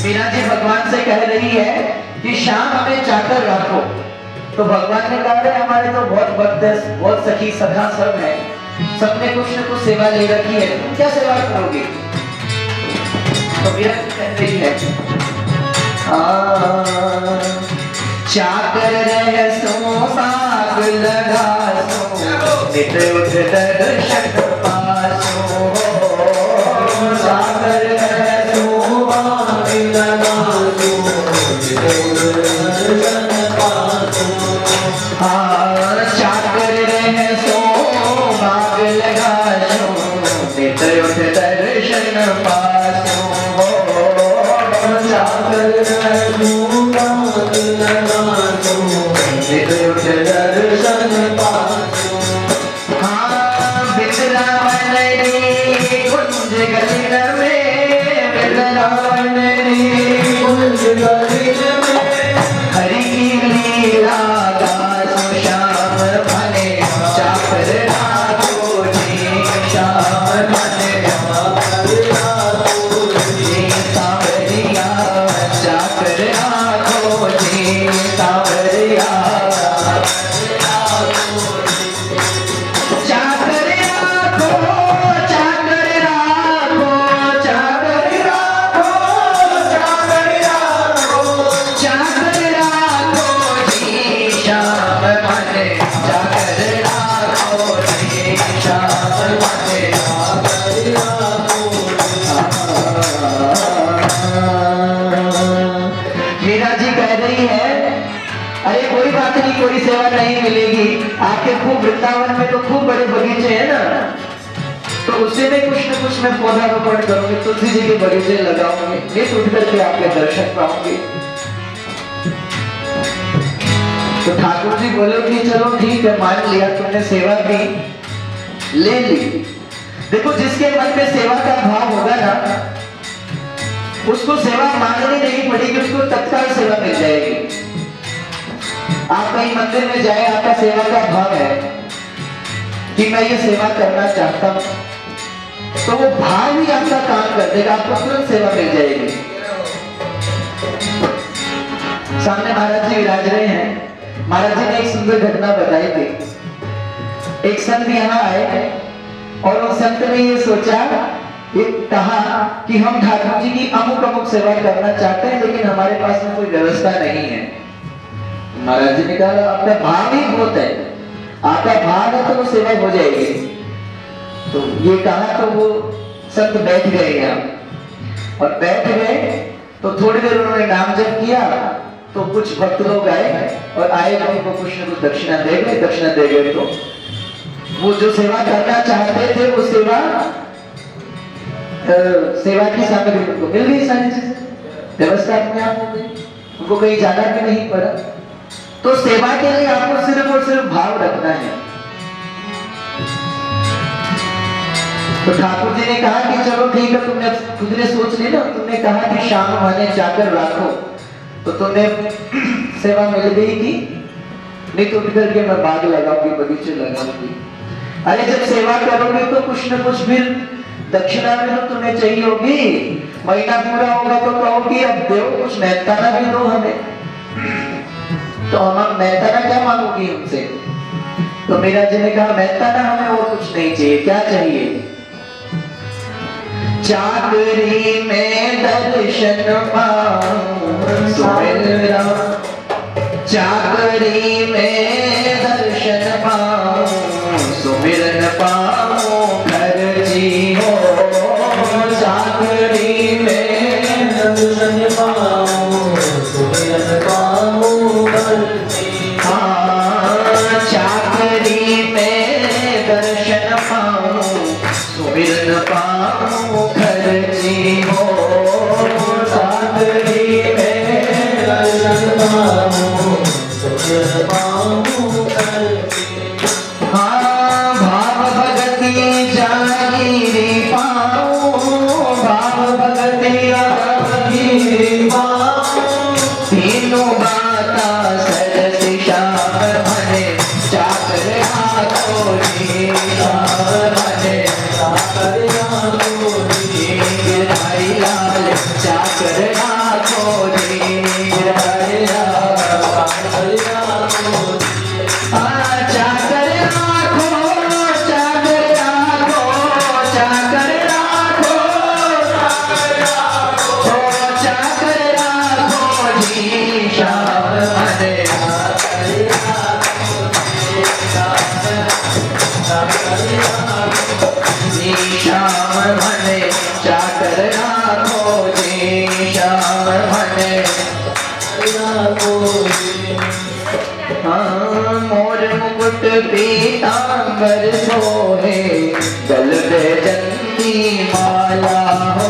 Speaker 2: मीरा जी भगवान से कह रही है कि श्याम हमें चाकर रखो। तो भगवान ने कहा हमारे तो बहुत भक्त है, बहुत सखी सखा सब है, सबने कुछ न कुछ सेवा ले रखी है, तुम क्या सेवा करोगे? तो मीरा जी कह रही है चाकर रह सो बाग लगा सो नित उठ दर्शन पासो चाकर रह सो बाग लगा सो नित उठ दर्शन पासो चाकर रह सो बाग लगा सो नित उठ दर्शन पासो चाकर रह सो बाग लगा सो नित उठ दर्शन पासो बिंद्रावन रे कुंज गलिन में बिंद्रावन रे कुंज गलिन में हरि की लीला गासो श्याम भने चाकर राखो जी श्याम भने चाकर राखो जी सांवरिया चाकर राखो जी सांवरिया कोई सेवा नहीं मिलेगी आपके खूब वृंदावन में तो खूब बड़े बगीचे हैं ना, तो उससे में कुछ न कुछ मैं पौधारोपण करूंगी, तुलसी जी के बगीचे लगाऊंगी, नित उठ करके आपके दर्शन पाऊंगी। तो ठाकुर जी बोले कि चलो ठीक है, मान लिया तुमने सेवा की, ले ली। देखो जिसके मन में सेवा का भाव होगा ना, उसको सेवा मांगनी नहीं पड़ेगी, उसको तत्काल सेवा मिल जाएगी। आप कहीं मंदिर में जाए, आपका सेवा का भाव है कि मैं ये सेवा करना चाहता हूं, तो वो भाव ही आपका काम कर देगा, आपको तुरंत सेवा मिल जाएगी। सामने महाराज जी विराज रहे हैं। महाराज जी ने एक सुंदर घटना बताई थी। एक संत यहाँ आए और उस संत ने ये सोचा, ये कहा कि हम ठाकुर जी की अमुक अमुक सेवा करना चाहते हैं, लेकिन हमारे पास में कोई व्यवस्था नहीं है। महाराज जी ने कहा आपका भाव ही बहुत है, आपका भाव है तो वो सेवा हो जाएगी। तो ये कहा तो वो संत बैठ गए यहाँ, और बैठ गए तो थोड़ी देर उन्होंने नाम जप किया, तो कुछ भक्त लोग आए और आए उनको कुछ न कुछ दक्षिणा दे गए। दक्षिणा दे गए तो वो जो सेवा करना चाहते थे वो सेवा की सामग्री उनको मिल गई, सारी चीजें व्यवस्था अपने आप हो गई, उनको कहीं जाना भी नहीं पड़ा। तो सेवा के लिए आपको सिर्फ और सिर्फ भाव रखना है। तो ठाकुर जी ने कहा कि चलो ठीक है, तुमने खुद ने सोच ली ना, तुमने कहा कि श्याम भने चाकर राखो, तो तुमने सेवा मिल गई कि नित उठ करके मैं बाग लगाऊंगी, बगीचे लगाऊंगी। अरे जब सेवा करोगे तो कुछ न कुछ फिर दक्षिणा में तो तुम्हें चाहिए होगी। महीना पूरा होगा तो कहोगी अब दो, कुछ मेहनताना भी दो हमें। तो हम मेहनताना क्या मांगोगी हमसे? तो मीरा जी ने कहा मेहनताना हमें और कुछ नहीं चाहिए। क्या चाहिए? चाकरी में दर्शन पाऊं सुमिरन, चाकरी में दर्शन पाऊं सुमिरन पाऊं घर जी हो, चाकरी में दर्शन पाऊं सुमिरन पाऊं घर जी। हाँ चाकरी में दर्शन पाऊं सुमिरन पाऊं घर जी हो, चाकरी में दर्शन पाऊं सुमिरन पाऊं घर जी। हाँ भाव भगति जागीरी पाऊं, भाव भगति जागीरी पाऊं, तीनों बाता सरस श्याम भने चाकर हाथों जी, श्याम भने चाकर हाथों जी, गिरधारी लाल चाकर हाथों जी, गिरधारी लाल चाकर हाथों जी। पीतांबर सोहे गल में चंदी माला हो।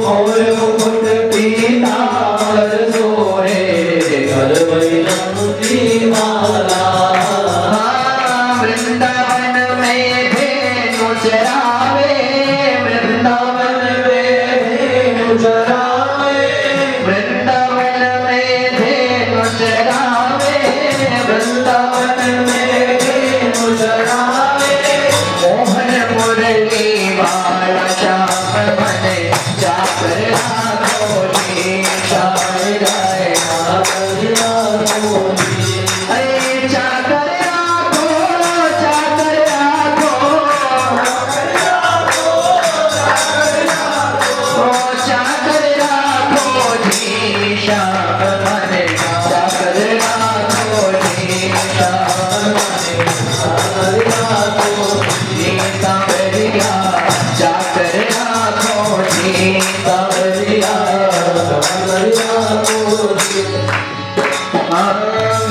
Speaker 1: और मुकुट पीतांबर सोहे गल में चंदी माला।
Speaker 2: वृंदावन में धेनु चरावे, वृंदावन में धेनु चरावे, वृंदावन में धेनु चरावे, वृंदावन में धेनु चरावे। मोहन मुरली वाला श्याम मन चाकर राघोली चार जाए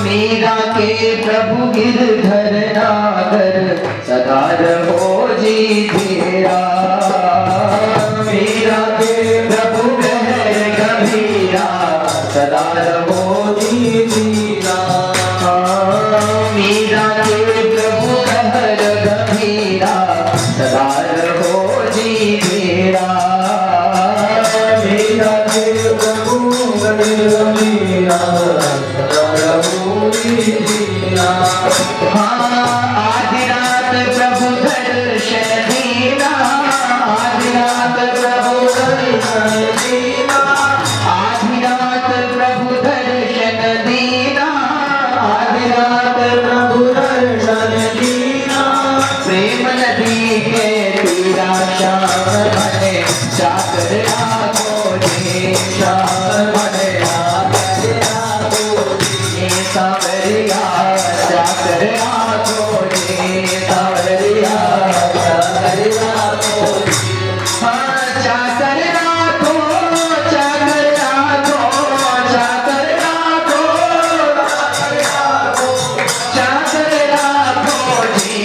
Speaker 2: मीरा के प्रभु गिरधर नागर सदा रहो जी तेरा। मीरा के प्रभु गहर गंभीरा सदा रहो जी तेरा। मीरा के प्रभु गहर गंभीरा सदा रहो जी तेरा। मीरा के प्रभु गहर गंभीरा आदि रात प्रभु दर्शन दीना, आदि रात प्रभु दर्शन दीना, आदि रात प्रभु दर्शन दीना, आदि रात प्रभु दर्शन दीना। प्रेम नदी के तीरा श्याम बने चाकर राघोजी श्याम बने सावरिया चाकर राघोजी सावरिया चाकर राघोजी। हाँ चाकर राघो चाकर राघो चाकर राघो चाकर राघोजी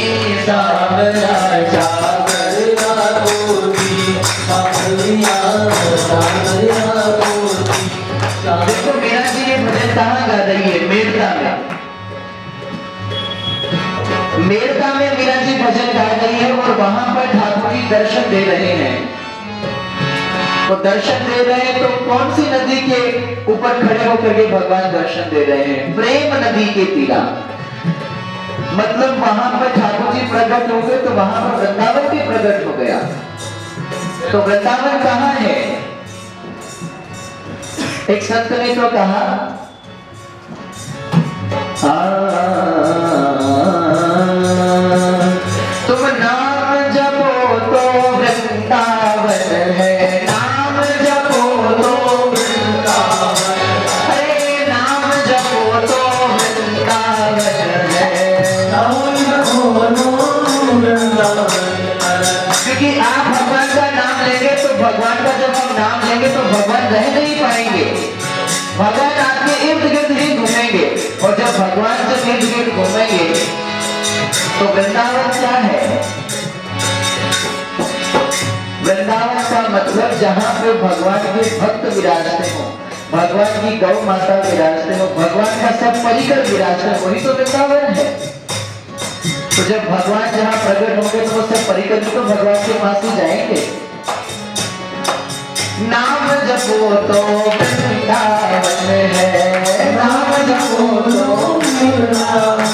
Speaker 2: सावरिया चाकर राघोजी सावरिया चाकर राघोजी। देखो मीरा जी ये भजन कहाँ गा रही है? मेड़ता में। मेड़ता में मीरा जी भजन गा रही है और वहां पर ठाकुर जी दर्शन दे रहे हैं। तो दर्शन दे रहे हैं तो कौन सी नदी के ऊपर खड़े होकर के भगवान दर्शन दे रहे हैं? प्रेम नदी के तीरा। मतलब वहां पर ठाकुर जी प्रकट हो गए तो वहां पर वृंदावन भी प्रकट हो गया। तो वृंदावन कहाँ है? एक संत ने तो कहा तुम नाम जपो तो वृंदावन है, नाम जपो तो वृंदावन, अरे नाम जपो तो वृंदावन है, नाम जपो तो वृंदावन। क्योंकि आप भगवान का नाम लेंगे तो भगवान का जब हम नाम लेंगे तो भगवान रह नहीं पाएंगे। भगवान आपके इर्द गिर्द ही घूमेंगे और जब भगवान जब इर्द गिर्द घूमेंगे तो वृंदावन क्या है? वृंदावन का मतलब जहां पे भगवान के भक्त विराजते हो, भगवान की गौ माता विराजते हो, भगवान का सब परिकर विराजते हो, वही तो वृंदावन है। तो जब भगवान जहां प्रकट होंगे तो वो सब परिकर तो भगवान के पास ही जाएंगे। नाम जपो तो वृंदावन है, नाम जपो तो वृंदावन,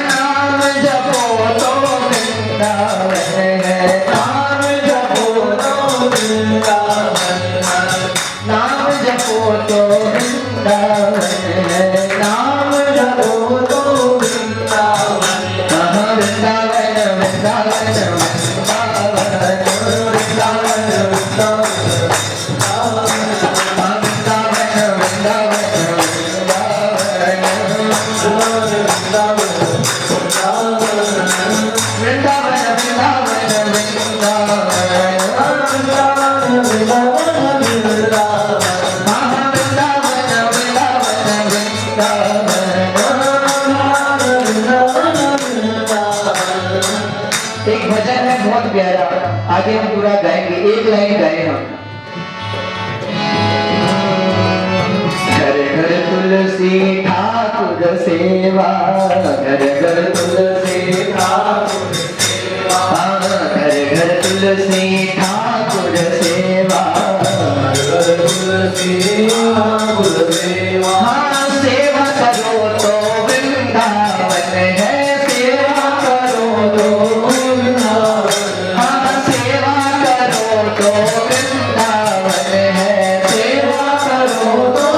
Speaker 2: नाम जपो तो वृंदावन है, नाम जपो तो वृंदावन, नाम जपो तो वृंदावन है, नाम जपो तो वृंदावन। कहाँ वृंदावन वृंदावन वृंदावन वृंदावन वृंदावन एक भजन है बहुत प्यारा, आगे हम पूरा गाएंगे, एक लाइन गाए हम। घर घर तुलसी ठाकुर सेवा, घर घर तुलसी ठाकुर सेवा, घर घर तुलसी ठाकुर सेवा, घर घर तुलसी ठाकुर सेवा। हाँ सेवा करो तो वृंदावन है, सेवा करो तो वृंदावन, हाँ सेवा करो तो वृंदावन है, सेवा करो तो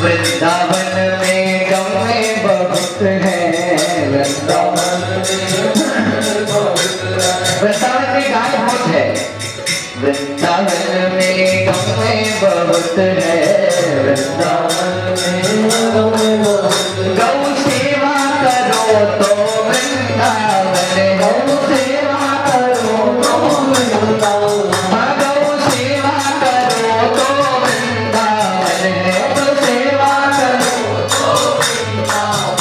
Speaker 2: वृंदावन में गमे बहुत है, वृंदावन में गाय बहुत है, वृंदावन में गमे बहुत है, वृंदावन में गौ सेवा करो तो वृंदावन, गौ सेवा करो तो वृंदावन, गौ सेवा करो तो वृंदावन है, गौ सेवा करो तो वृंदावन,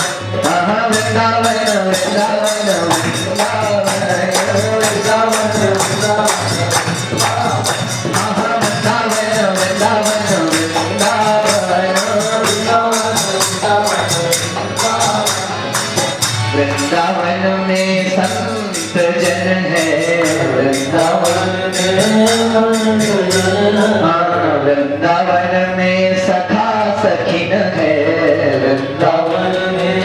Speaker 2: वृंदावन वृंदावन वृंदावन में संत जन है, वृंदावन वृंदावन में सखा सखिन है, वृंदावन में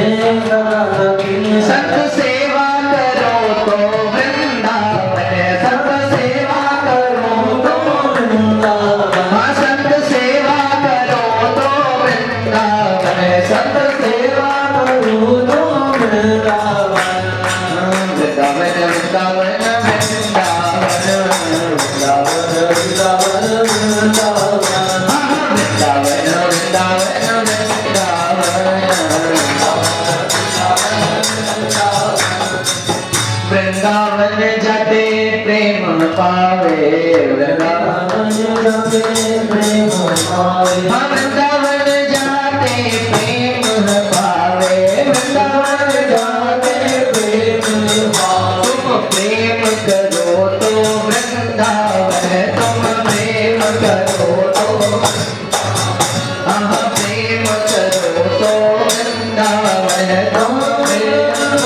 Speaker 2: संत सेवा करो तो वृंदावन, संत सेवा करो तो वृंदावन, संत सेवा करो तो वृंदावन, संत सेवा करो तो वृंदावन, वृंदावन वृंदावन वृंदावन जाते प्रेम पावे, वृंदावन जाते प्रेम पावे, वृंदावन जाते प्रेम पावे, वृंदावन जाते प्रेम पावे। तुम प्रेम करो तो वृंदावन, तुम प्रेम करो तो प्रेम करो तो वृंदावन, तुम प्रेम करो तो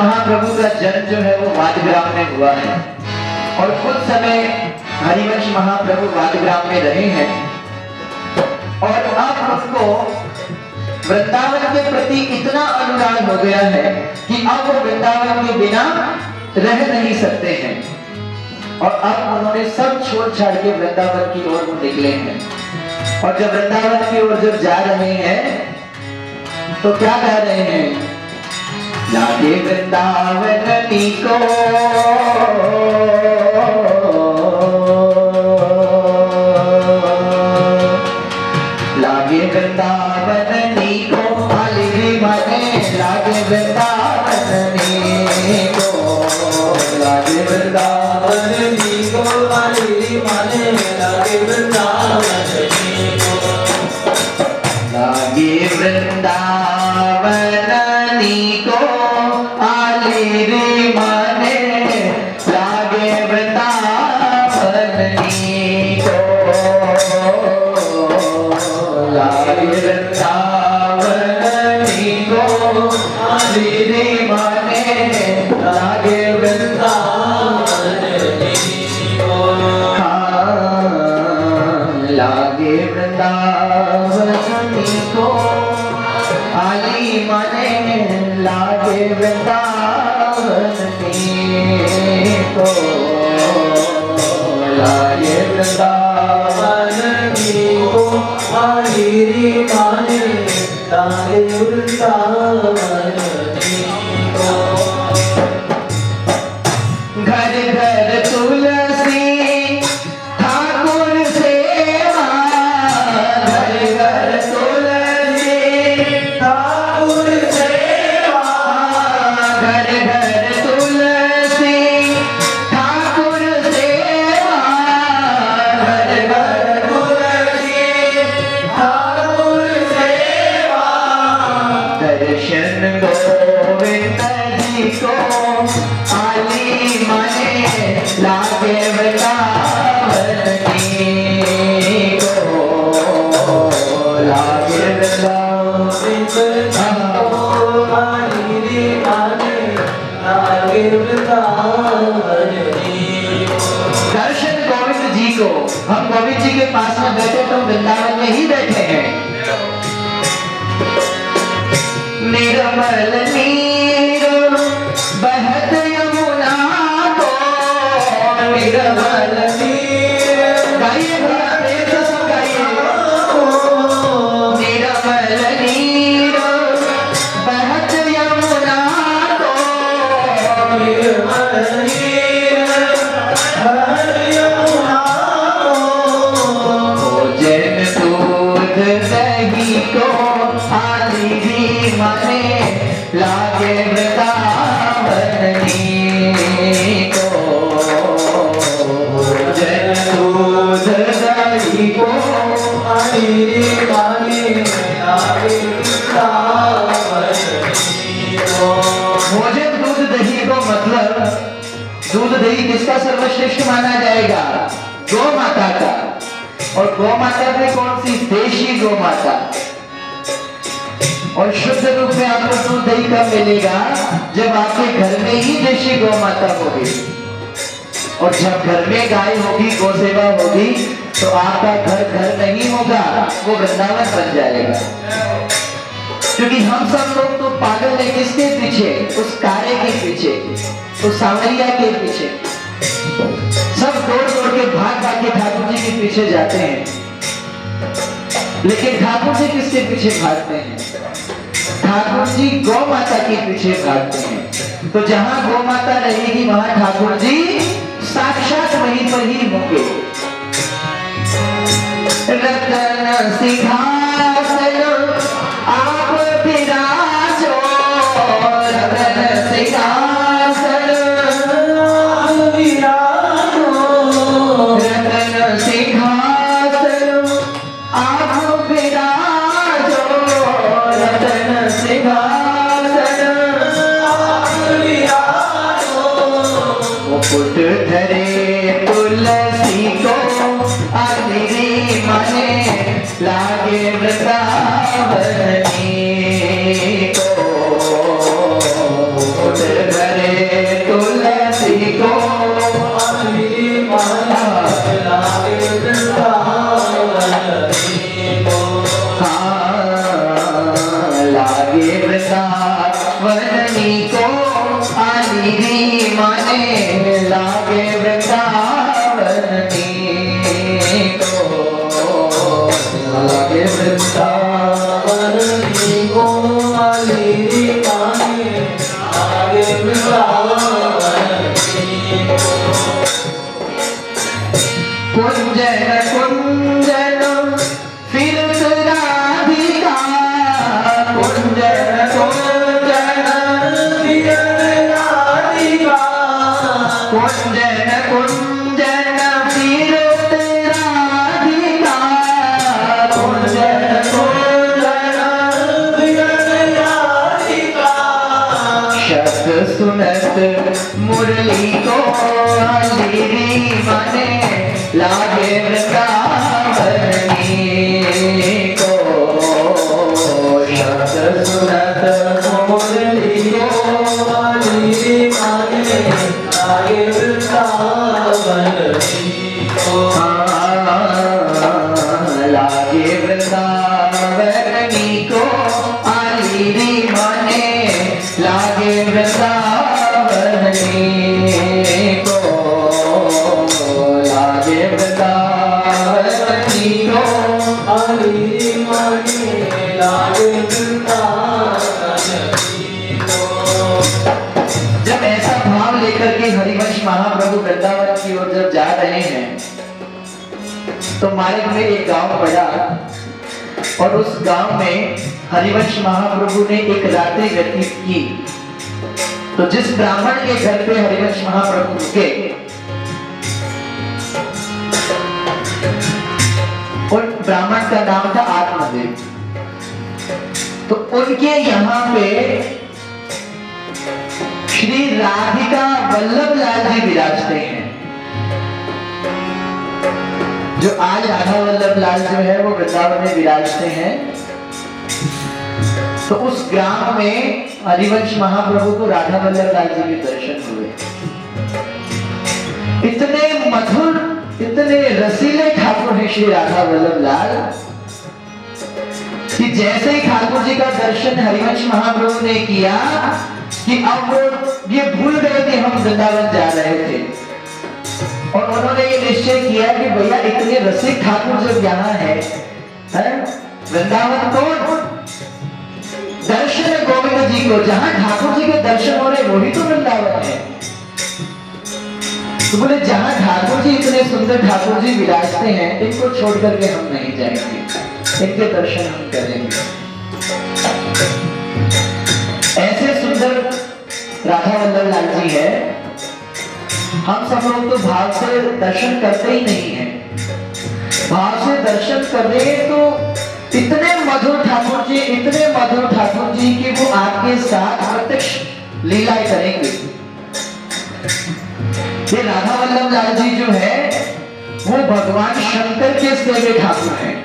Speaker 2: महाप्रभु का जन्म जो है वो वादग्राम में हुआ है और कुछ समय हरिवंश महाप्रभु वादग्राम में रहे हैं और अब उनको वृंदावन के प्रति इतना अनुराग हो गया है कि अब वो वृंदावन के बिना रह नहीं सकते हैं और अब उन्होंने सब छोड़ छाड़ के वृंदावन की ओर वो निकले हैं और जब वृंदावन की ओर जब जा रहे हैं तो क्या कह रहे हैं? लागे वृंदावन को लागे वृंदावन को हाली माने, लागे वृंदावन को, लागे वृंदावन को हाली माने, लागे वृंदावन को, लागे वृंदावन को आली रे माने, लागे वृंदावन को, लागे वृंदावन को आली रे माने, लागे वृंदावन को, हाँ लागे वृंदावन को आली माने, लागे वृंदावन को, लागे वृंदावन को आली माने, लागे वृंदावन को। घर घर तुलसी दर्शन गोविंद जी को, हम गोविंद जी के पास में बैठे तो वृंदावन में ही बैठे हैं। निर्मल नीर बहत यमुना को, निर्मल नीर, गाइए भला प्रेम से सब गाइए। निर्मल नीर बहत यमुना को, निर्मल नीर बहत यमुना को, भोजन दूध दही को आली माने लागे वृंदावनी को, भोजन दूध दही को आली माने लागे वृंदावनी को। भोजन दूध दही को मतलब दूध दही किसका सर्वश्रेष्ठ माना जाएगा? गौ माता का। और गौ माता में कौन सी? देशी गौ माता। और शुद्ध रूप में आपको दूध दही कब मिलेगा? जब आपके घर में ही देशी गौ माता होगी। और जब घर में गाय होगी, गौ सेवा होगी, तो आपका घर घर नहीं होगा, वो वृंदावन बन जाएगा। क्योंकि हम सब लोग तो पागल है किसके पीछे? उस कार्य के पीछे, उस सांवरिया के पीछे। सब दौड़ दौड़ के भाग भाग के ठाकुर जी के पीछे जाते हैं, लेकिन ठाकुर जी किसके पीछे भागते हैं? ठाकुर जी गौ माता के पीछे भागते हैं। तो जहां गौ माता रहेगी वहां ठाकुर जी साक्षात वहीं पर ही होंगे। रतन सिंहासन आप विराजो, रतन सिंहासन आप विराजो, रतन सिंहासन आप विराजो, रतन सिंहासन आप विराजो। मुकुट धरे तुलसी को आली माने लागे वृंदावनी को, मुकुट धरे तुलसी को आली माने लागे वृंदावनी को। लागे वृंदावनी को आली माने लागे वृंदावनी को, लागे वृंदावनी को आली माने लागे वृंदावनी को। कुंजन कुंजन फिरत राधिका, कुंजन कुंजन फिरत राधिका, कुंजन कुंजन फिरत राधिका, कुंजन कुंजन फिरत राधिका। शब्द सुनत मुरली को आली माने लागे वृंदावनी को, शब्द सुनत मुरली को आली माने लागे वृंदावनी को। लागे वृंदावनी को आली माने लागे वृंदावनी को, लागे वृंदावनी को आली माने लागे वृंदावनी को। जब ऐसा भाव लेकर के हरिवंश महाप्रभु वृंदावन की ओर जब जा रहे हैं तो मार्ग में एक गांव पड़ा और उस गांव में हरिवंश महाप्रभु ने एक रात्रि व्यतीत की। तो जिस ब्राह्मण के घर पे हरिवंश महाप्रभु रुके, और ब्राह्मण का नाम था आत्मदेव, तो उनके यहाँ पे श्री राधिका वल्लभ लाल जी विराजते हैं। जो आज राधा वल्लभ लाल जो है वो वृंदावन में विराजते हैं। तो उस ग्राम में हरिवंश महाप्रभु को राधा वल्लभ लाल जी के दर्शन हुए। इतने मधुर, इतने रसीले ठाकुर हैं श्री राधा वल्लभ लाल कि जैसे ही ठाकुर जी का दर्शन हरिवंश महाप्रभु ने किया कि अब वो ये भूल गए कि हम वृंदावन जा रहे थे, और उन्होंने ये निश्चय किया कि भैया इतने रसिक ठाकुर जब यहाँ है, वृंदावन तो दर्शन गोविंद जी को, जहां ठाकुर जी के दर्शन हो रहे वही तो वृंदावन है। तो बोले जहां ठाकुर जी, इतने सुंदर ठाकुर जी विराजते हैं, इनको छोड़ करके हम नहीं जाएंगे, इनके दर्शन हम करेंगे। ऐसे सुंदर राधा वल्लभ लाल जी है, हम सब लोग तो भाव से दर्शन करते ही नहीं है। भाव से दर्शन कर रहे हैं तो इतने मधुर ठाकुर जी, इतने मधुर ठाकुर जी कि वो आपके साथ प्रत्यक्ष लीलाएं करेंगे। ये राधा वल्लभ लाल जी जो है वो भगवान शंकर के सेवे ठाकुर हैं।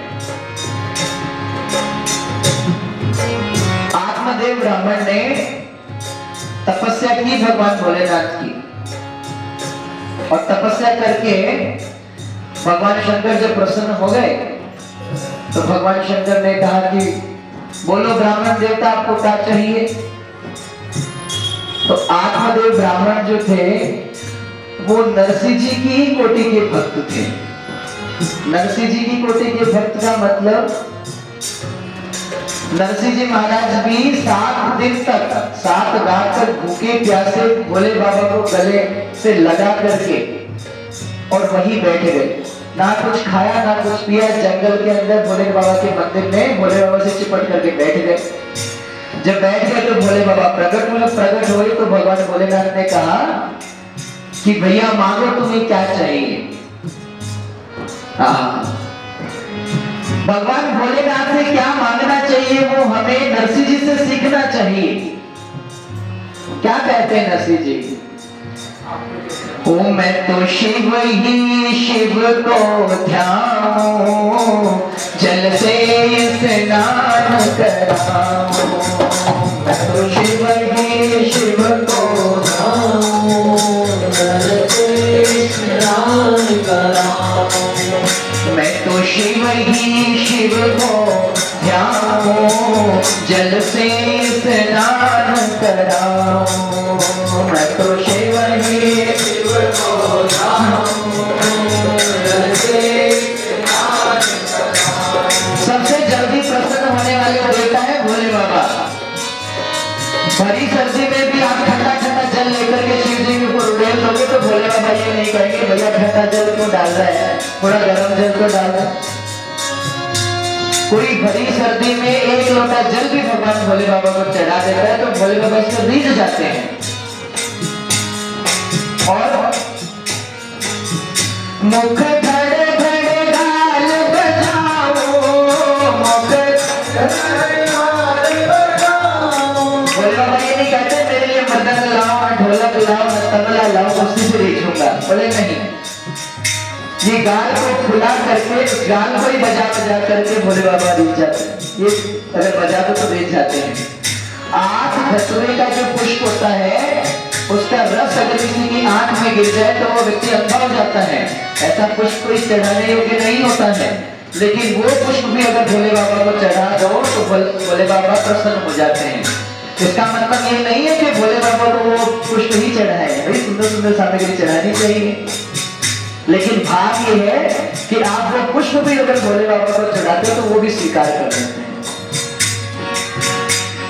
Speaker 2: आत्मदेव ब्राह्मण ने तपस्या की भगवान भोलेनाथ की, और तपस्या करके भगवान शंकर जब प्रसन्न हो गए तो भगवान शंकर ने कहा कि बोलो ब्राह्मण देवता आपको क्या चाहिए। तो आत्मदेव ब्राह्मण जो थे वो नरसिंह जी की ही कोटि के भक्त थे। नरसिंह जी की कोटि के भक्त का मतलब, नरसिंह जी महाराज भी 7 दिन तक, 7 रात तक भूखे प्यासे भोले बाबा को गले से लगा करके और वहीं बैठ गए, ना कुछ खाया ना कुछ पिया। जंगल के अंदर भोले बाबा के मंदिर में भोले बाबा से चिपट करके बैठ गए। जब बैठ गए तो भोले बाबा प्रकट हुए। प्रकट हुए तो भगवान भोलेनाथ ने कहा कि भैया मांगो, तुम्हें क्या चाहिए। भगवान भोलेनाथ से क्या मांगना चाहिए वो हमें नरसिंह जी से सीखना चाहिए। क्या कहते हैं नरसिंह जी? ओ मैं तो शिव ही शिव को ध्याऊं, जल से स्नान कराऊं। मैं तो शिव ही शिव को ध्याऊं, जल से स्नान कराऊं। मैं तो शिव ही शिव को ध्याऊं, जल से स्नान कराऊं। मैं तो शिव ही शिव को ध्याऊं, जल से स्नान कराऊं। सबसे जल्दी प्रसन्न होने वाले देवता है भोले बाबा। भरी सर्दी में भी आप ठंडा ठंडा जल लेकर के शिव जी के ऊपर उड़ेल दोगे तो भोले बाबा ये नहीं कहेंगे भैया ठंडा जल क्यों डाल रहा है, थोड़ा गर्म जल तो डाल रहा है। कोई भरी सर्दी में 1 लोटा जल भी भगवान भोले बाबा को चढ़ा देता है तो भोले बाबा इसको रीझ जाते हैं। और मुख धड़े धड़े गाल बजाओ, मुख धड़े गाल बजाओ। भोले बाबा ये नहीं कहते मेरे लिए मदन लाओ, ढोलक लाओ, तबला लाओ, उसी से रीझूंगा। बोले नहीं, ये गाल को खुला करके गाल को ही बजा बजा करके भोले बाबा रीझ जाते हैं। ये अगर बजा दो तो रीझ जाते हैं। आंख धतूरे का जो पुष्प होता है उसका रस अगर किसी की आंख में गिर जाए तो वो व्यक्ति अंधा हो जाता है। ऐसा पुष्प कोई चढ़ाने योग्य नहीं होता है, लेकिन वो पुष्प भी अगर भोले बाबा को चढ़ा दो तो भोले बाबा प्रसन्न हो जाते हैं। इसका मतलब ये नहीं है कि भोले बाबा को वो पुष्प ही चढ़ाए, भाई सुंदर सुंदर सामग्री चढ़ानी चाहिए, लेकिन भाव ये है कि आप वो पुष्प भी अगर भोले बाबा को चढ़ाते हो तो वो भी स्वीकार कर लेते हैं।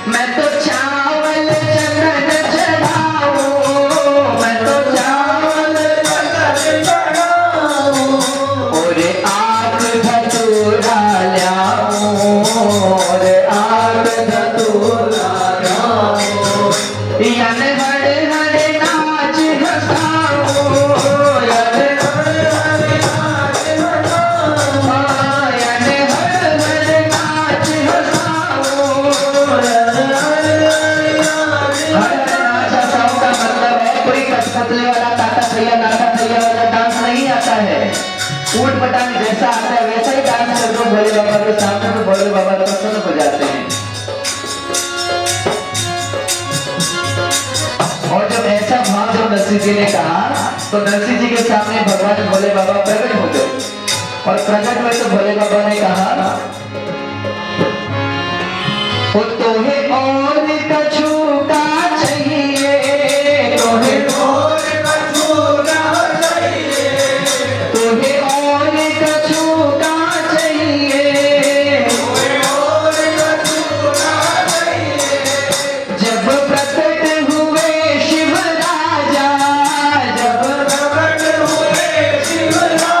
Speaker 2: मैं तो चावल चंदन चढ़ाऊं, मैं तो चावल चंदन चढ़ाऊं, और आग धतूरा लाऊं, और आग धतूरा लाऊं। याने हरे हरे नाच हंसाऊं, याने हरे हरे नाच हंसाऊं, याने हरे हरे नाच हंसाऊं। पतले वाला टाटा भैया वाला डांस नहीं आता है, ऊट पटांग जैसा आता है वैसा ही डांस कर दो भोले बाबा के सामने तो भोले बाबा प्रसन्न हो जाते हैं। नरसिंह जी ने कहा, तो नरसिंह जी के सामने भगवान भोले बाबा प्रकट हो गए और प्रकट हुए तो भोले बाबा ने कहा, वो तोहे और कछु का चाहिए, तोहे और कछु का चाहिए, तोहे और कछु का चाहिए, तोहे और कछु का चाहिए। जब प्रकट हुए शिव राजा, जब प्रकट हुए शिव राजा,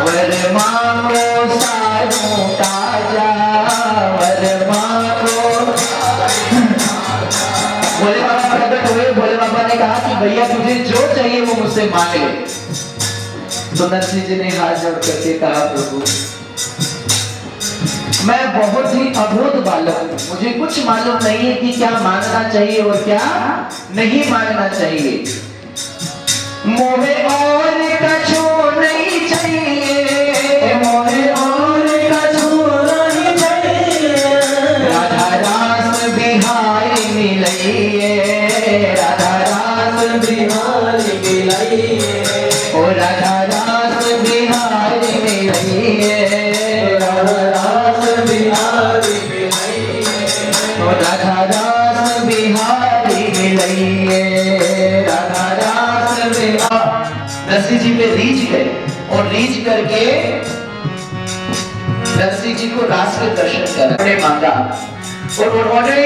Speaker 2: वर मांगो सारों ताजा, वर मांगो। भोले बाबा प्रकट हुए, भोले बाबा ने कहा कि भैया तुझे जो चाहिए वो मुझसे मांग ले। तो नरसिंह जी ने हाथ जोड़ करके कहा, प्रभु मैं बहुत ही अबोध बालक हूं, मुझे कुछ मालूम नहीं है कि क्या मांगना चाहिए और क्या नहीं मांगना चाहिए। मोहे और कछु नहीं चाहिए, मोहे और कछु नहीं चाहिए। राधा रास बिहारी मिलइए, राधा रास बिहारी मिलइए, ओ राधा रास बिहारी मिलइए, राधा रास बिहारी मिलइए, ओ राधा रास बिहारी मिलइए, राधा रास बिहारी। नरसिंह जी पे रीझ गए और रीझ करके नरसिंह जी को रास के दर्शन करने मांगा और उन्होंने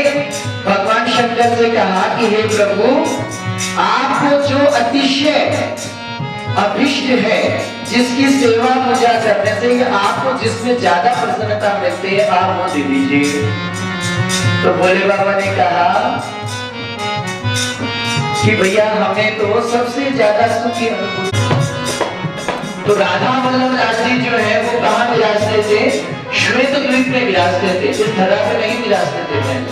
Speaker 2: भगवान शंकर से कहा कि हे प्रभु, आपको जो अतिशय अभिष्ट है, जिसकी सेवा पूजा करने से आपको जिसमें ज्यादा प्रसन्नता मिलती है, आप वो दे दीजिए। तो भोले बाबा ने कहा कि भैया हमें तो सबसे ज्यादा सुखी अनुभूति। तो राधा वल्लभ दास जी जो है वो कहाँ विराजते थे? श्वेत द्वीप में विराजते थे, इस धरा पे नहीं विराजते थे पहले।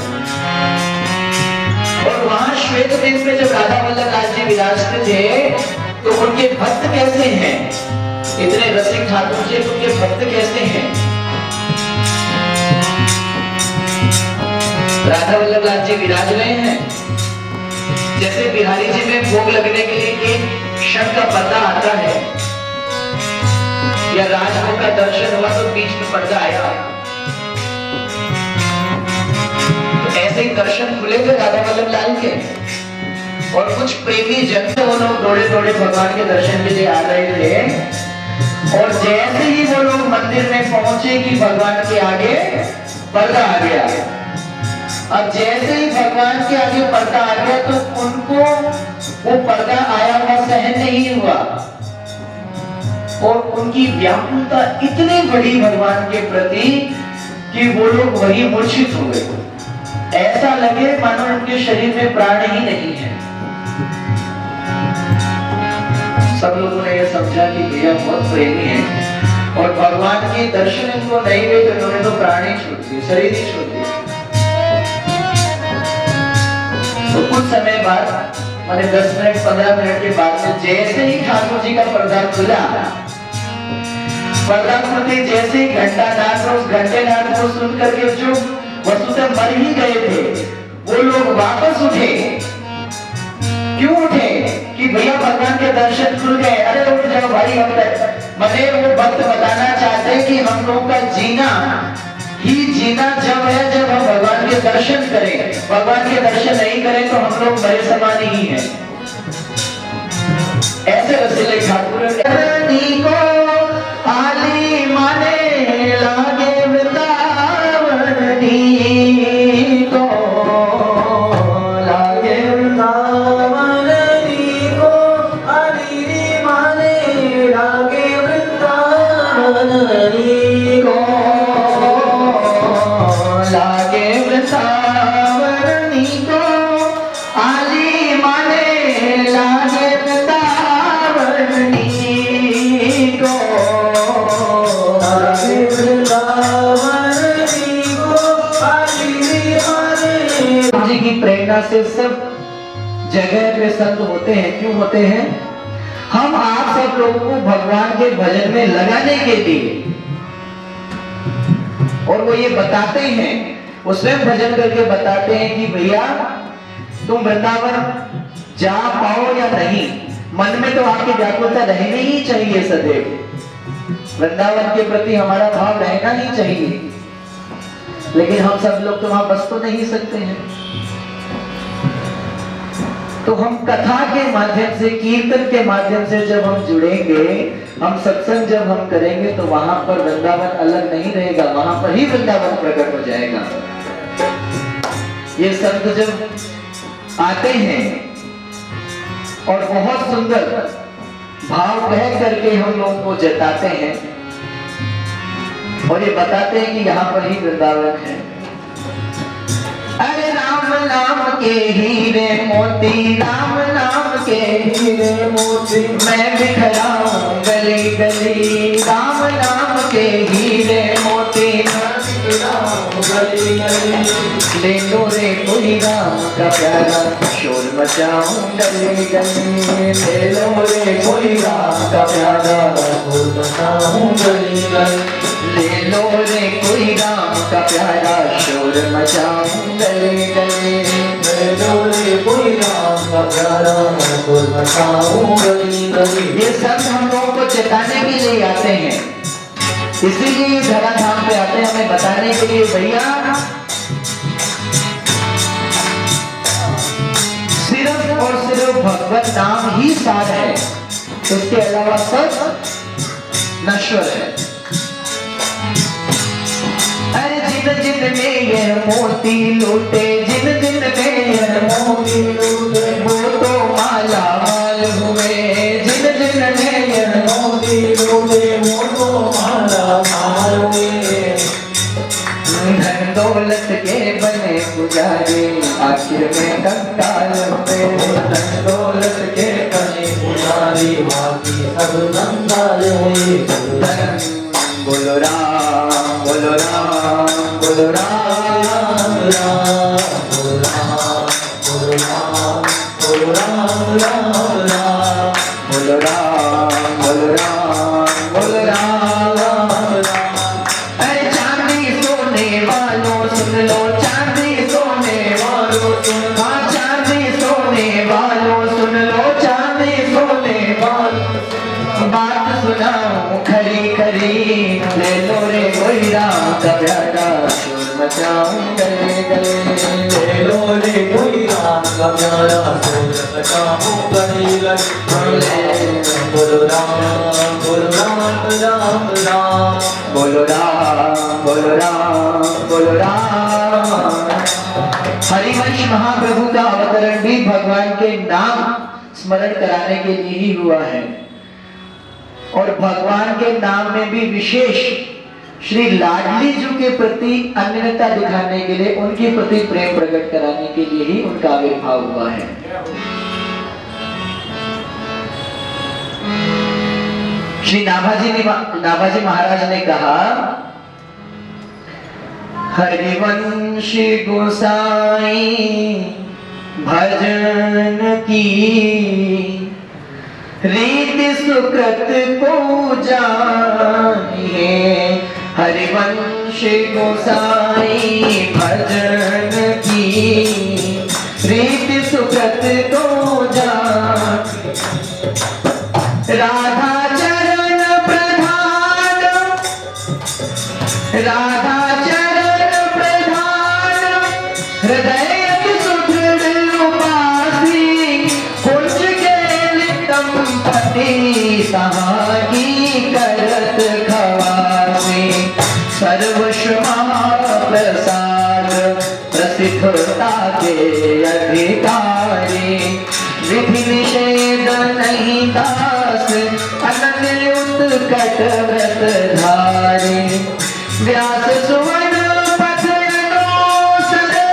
Speaker 2: और वहां श्वेत द्वीप में जब राधा वल्लभ दास जी विराजते थे तो उनके भक्त कैसे हैं? इतने रसिक ठाकुर जी, उनके भक्त कैसे हैं? राधा वल्लभ दास जी विराज रहे हैं, जैसे बिहारी जी में भोग लगने के लिए एक शंख का पर्दा आता है या राजभोग का दर्शन हुआ तो बीच में पर्दा आया, तो ऐसे ही दर्शन खुले थे राधा वल्लभ लाल के। और कुछ प्रेमी जन थे, वो लोग दौड़े दौड़े भगवान के दर्शन के लिए आ रहे थे और जैसे ही वो लोग मंदिर में पहुंचे कि भगवान के आगे पर्दा आ गया। अब जैसे ही भगवान के आगे पर्दा आ गया तो उनको वो पर्दा आया हुआ सहन नहीं हुआ और उनकी व्याकुलता इतनी बड़ी भगवान के प्रति कि वो लोग वही मूर्छित हो गए। ऐसा लगे मानो उनके शरीर में प्राण ही नहीं है। सब लोगों ने यह समझा कि भैया बहुत प्रेमी है और भगवान के दर्शन इनको नहीं हुए तो इन्होंने तो प्राण ही छोड़ दिए, शरीर ही छोड़ दिया। तो कुछ समय बाद मैंने 10 मिनट 15 मिनट के बाद में जैसे ही ठाकुर जी का पर्दा खुला, पर्दा खुलते जैसे ही घंटा नाद, उस घंटे नाद को सुन करके जो वसुदेव मर ही गए थे वो लोग वापस उठे। क्यों उठे? कि भैया भगवान के दर्शन खुल गए। अरे उठ जाओ भाई, हम मने वो भक्त बताना चाहते कि हम लोग का जीना ही जीना जब है जब हम भगवान के दर्शन करें। भगवान के दर्शन नहीं करें तो हम लोग मरे समान ही हैं। ऐसे रसीले ठाकुर को आली माने लागे वृंदावनी को, लागे वृंदावनी को आली माने लागे वृंदावनी को, लागे वृंदावनी को आली माने लागे वृंदावनी को, लागे वृंदावनी को आली माने। जी की प्रेरणा से सब जगह पे संत होते हैं। क्यों होते हैं? हम आप सब लोगों को भगवान के भजन में लगाने के लिए, और वो ये बताते हैं, वो स्वयं भजन करके बताते हैं कि भैया तुम वृंदावन जा पाओ या नहीं, मन में तो आपकी व्याकुलता रहनी ही चाहिए सदैव। वृंदावन के प्रति हमारा भाव रहना ही चाहिए, लेकिन हम सब लोग तो वहां बस तो नहीं सकते हैं। तो हम कथा के माध्यम से, कीर्तन के माध्यम से जब हम जुड़ेंगे, हम सत्संग जब हम करेंगे, तो वहां पर वृंदावन अलग नहीं रहेगा, वहां पर ही वृंदावन प्रकट हो जाएगा। ये संत जब आते हैं और बहुत सुंदर भाव कह करके हम लोगों को जताते हैं और ये बताते हैं कि यहाँ पर ही वृंदावन है। अरे राम नाम के हीरे मोती, राम नाम के हीरे मोती, मैं बिखराऊं गली गली। राम नाम के हीरे मोती, मैं बिखराऊं गली गली। ले लो रे कोई राम का प्यारा, शोर मचाऊं गली गली। ले लो रे कोई राम का प्यारा, शोर मचाऊं गली गली। ले लो रे कोई राम का प्यारा, शोर मचाऊं गली गली। ले लो रे कोई राम का प्यारा, शोर मचाऊं गली गली। ये सब हम लोगों को चेताने के लिए आते हैं, इसीलिए धराधाम पे आते हैं हमें बताने के लिए, भैया सिर्फ और सिर्फ भगवत नाम ही सार है, इसके अलावा सब नश्वर है। अरे जिन जिन में ये मोती लूटे, जिन जिन में ये मोती लूटे, वो तो माला माल हुए। जिन जिन में ये मोती लूटे, वो तो माला माल हुए। धन दौलत के बने पुजारी, आखिर में कंगाल हुए। धन दौलत के बने पुजारी, बाकी सब कंगाल हुए। बोलो राम, बोलो राम, बोलो राम राम, बोलो राम, बोलो राम, बोलो राम राम राम, बोलो राम, बोलो राम, बोलो राम राम। अरे चांदी सोने वालों सुन लो, चांदी सोने वालों सुन लो। हाँ चांदी सोने वालों सुन लो, चांदी सोने वालों। बात सुनाऊं खरी खरी, ले लो रे कोई राम का प्यारा, शोर मचाऊं गले गले। ले लो रे कोई राम का प्यारा, शोर मचाऊं गले गले। बोलो राम, बोलो राम राम राम, बोलो राम, बोलो राम, बोलो राम। हरिवंश महाप्रभु का अवतरण भी भगवान के नाम स्मरण कराने के लिए ही हुआ है, और भगवान के नाम में भी विशेष श्री लाडली जी के प्रति अन्यता दिखाने के लिए, उनके प्रति प्रेम प्रकट कराने के लिए ही उनका आविर्भाव हुआ है। श्री नाभाजी महाराज ने कहा, हरिवंश गोसाई भजन की रीत सुकृत को जानिए। हरिवंश गोसाई भजन की रीत सुकृत को जानिए। राधा चरण प्रधान, राधा चरण प्रधान, हृदय सहागी करत खवासे। सर्वश्रमा प्रसाद प्रसिद्धता के अधिकारी, विधि निषेध नहीं दास, अनन्य उत्कट व्रत धारी। व्यास सुवन पथ अनुसरे,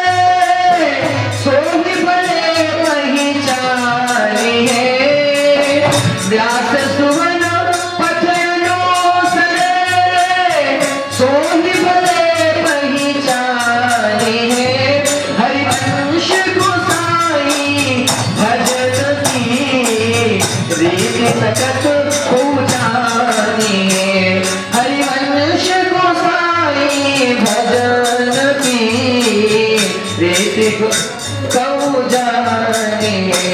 Speaker 2: सोहि बड़े पहिचानिए। व्यास सुवन पथ अनुसरे, सोहि बड़े पहिचानिए। हरिवंश गोसाई भजन की रीति सकत को जानिए। हरिवंश गोसाई भजन की रीति को जानिए।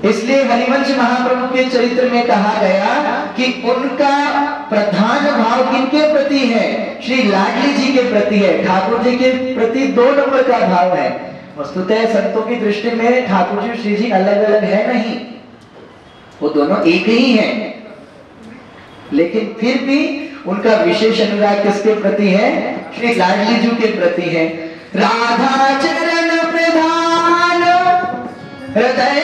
Speaker 2: इसलिए हरिवंश महाप्रभु के चरित्र में कहा गया कि उनका प्रधान भाव किनके प्रति है? श्री लाडली जी के प्रति है। ठाकुर जी के प्रति 2 नंबर का भाव है। वस्तुतः संतों की दृष्टि में ठाकुर जी श्री जी अलग अलग है नहीं, वो दोनों एक ही हैं, लेकिन फिर भी उनका विशेष अनुराग किसके प्रति है? श्री लाडली जी के प्रति है। राधा चरण प्रधान हृदय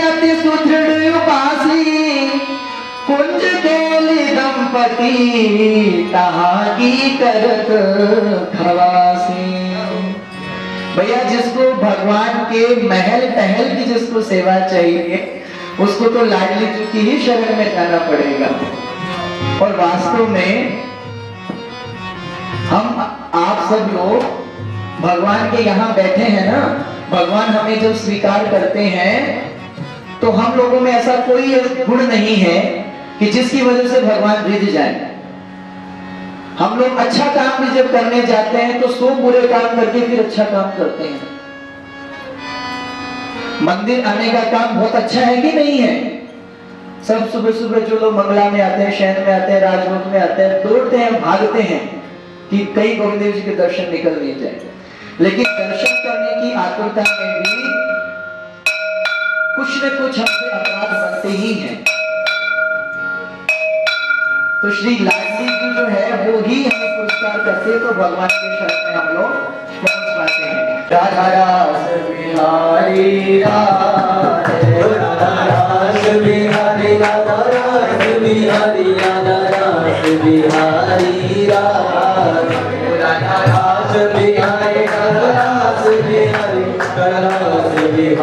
Speaker 2: अति सुदृढ़ उपासी, कुंज केली दंपति तहाँ की करत खवासी। भैया जिसको भगवान के महल टहल की जिसको सेवा चाहिए उसको तो लाडली जी की ही शरण में जाना पड़ेगा। और वास्तव में हम आप सब लोग भगवान के यहाँ बैठे हैं ना, भगवान हमें जब स्वीकार करते हैं तो हम लोगों में ऐसा कोई गुण नहीं है कि जिसकी वजह से भगवान रिझ जाए। हम लोग अच्छा काम भी जब करने जाते हैं तो 100 बुरे काम करके फिर अच्छा काम करते हैं। मंदिर आने का काम बहुत अच्छा है कि नहीं है? सब सुबह सुबह जो लोग मंगला में आते हैं, शहर में आते हैं, राजभोग में आते हैं, दौड़ते हैं, भागते हैं कि कहीं गोविंद देव जी के दर्शन निकल नहीं जाए। लेकिन दर्शन करने की आतुरता में भी कुछ न कुछ हमसे अपराध बनते ही हैं। तो श्री लाडली जी जो है वो ही हमें पुरस्कार करते, तो भगवान के शरण में हम लोग पहुंच पाते हैं। राधा रास बिहारी राधे, राधा रास बिहारी, राधा रास बिहारी, राधा रास बिहारी राधे, राधा रास बिहारी, राधा रास बिहारी, राधा रास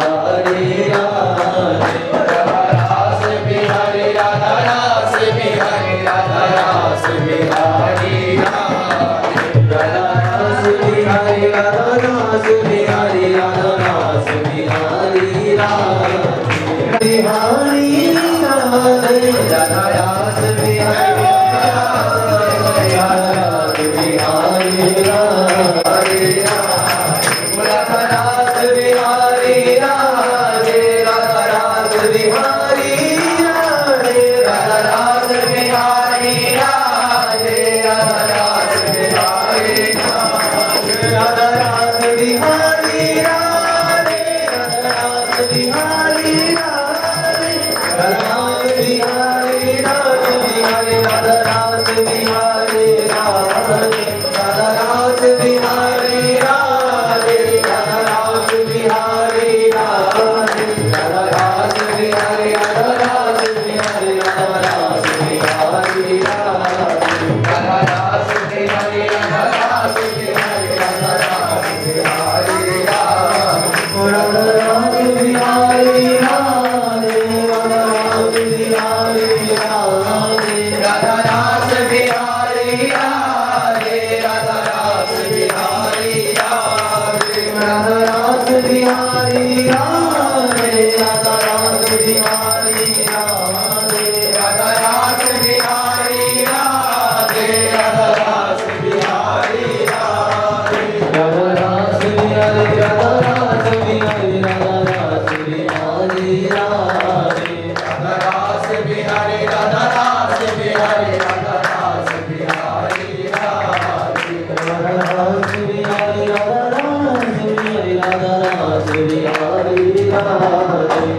Speaker 2: बिहारी राधे, राधा रास बिहारी, राधा रास बिहारी, राधा रास बिहारी राधे, राधा रास बिहारी, राधा रास बिहारी, राधा रास बिहारी राधे, बिहारी राधे, राधा रास बिहारी, राधा रास बिहारी राधे, राधा रास बिहारी राधे, राधा रास बिहारी राधे, राधा रास बिहारी राधे, राधा रास बिहारी राधे, राधा रास बिहारी राधे, राधा रास बिहारी राधे, राधा रास बिहारी राधे, राधा रास बिहारी राधे, राधा रास बिहारी राधे, राधा रास बिहारी राधे, राधा रास बिहारी, राधा रास बिहारी, राधा रास बिहारी राधे, राधा रास बिहारी, राधा रास बिहारी, राधा रास बिहारी राधे, राधा रास बिहारी राधे, राधा रास बिहारी राधे, राधा रास बिहारी राधे, राधा रास बिहारी राधे, राधा रास बिहारी राधे, राधा रास बिहारी राधे, राधा रास बिहारी राधे, राधा रास बिहारी राधे, राधा रास बिहारी, राधा रास बिहारी, राधा रास बिहारी राधे, राधा रास बिहारी, राधा रास बिहारी, राधा रास बिहारी राधे, राधा रास बिहारी, राधा रास बिहारी, राधा रास बिहारी राधे, राधा रास बिहारी, राधा रास बिहारी, राधा रास बिहारी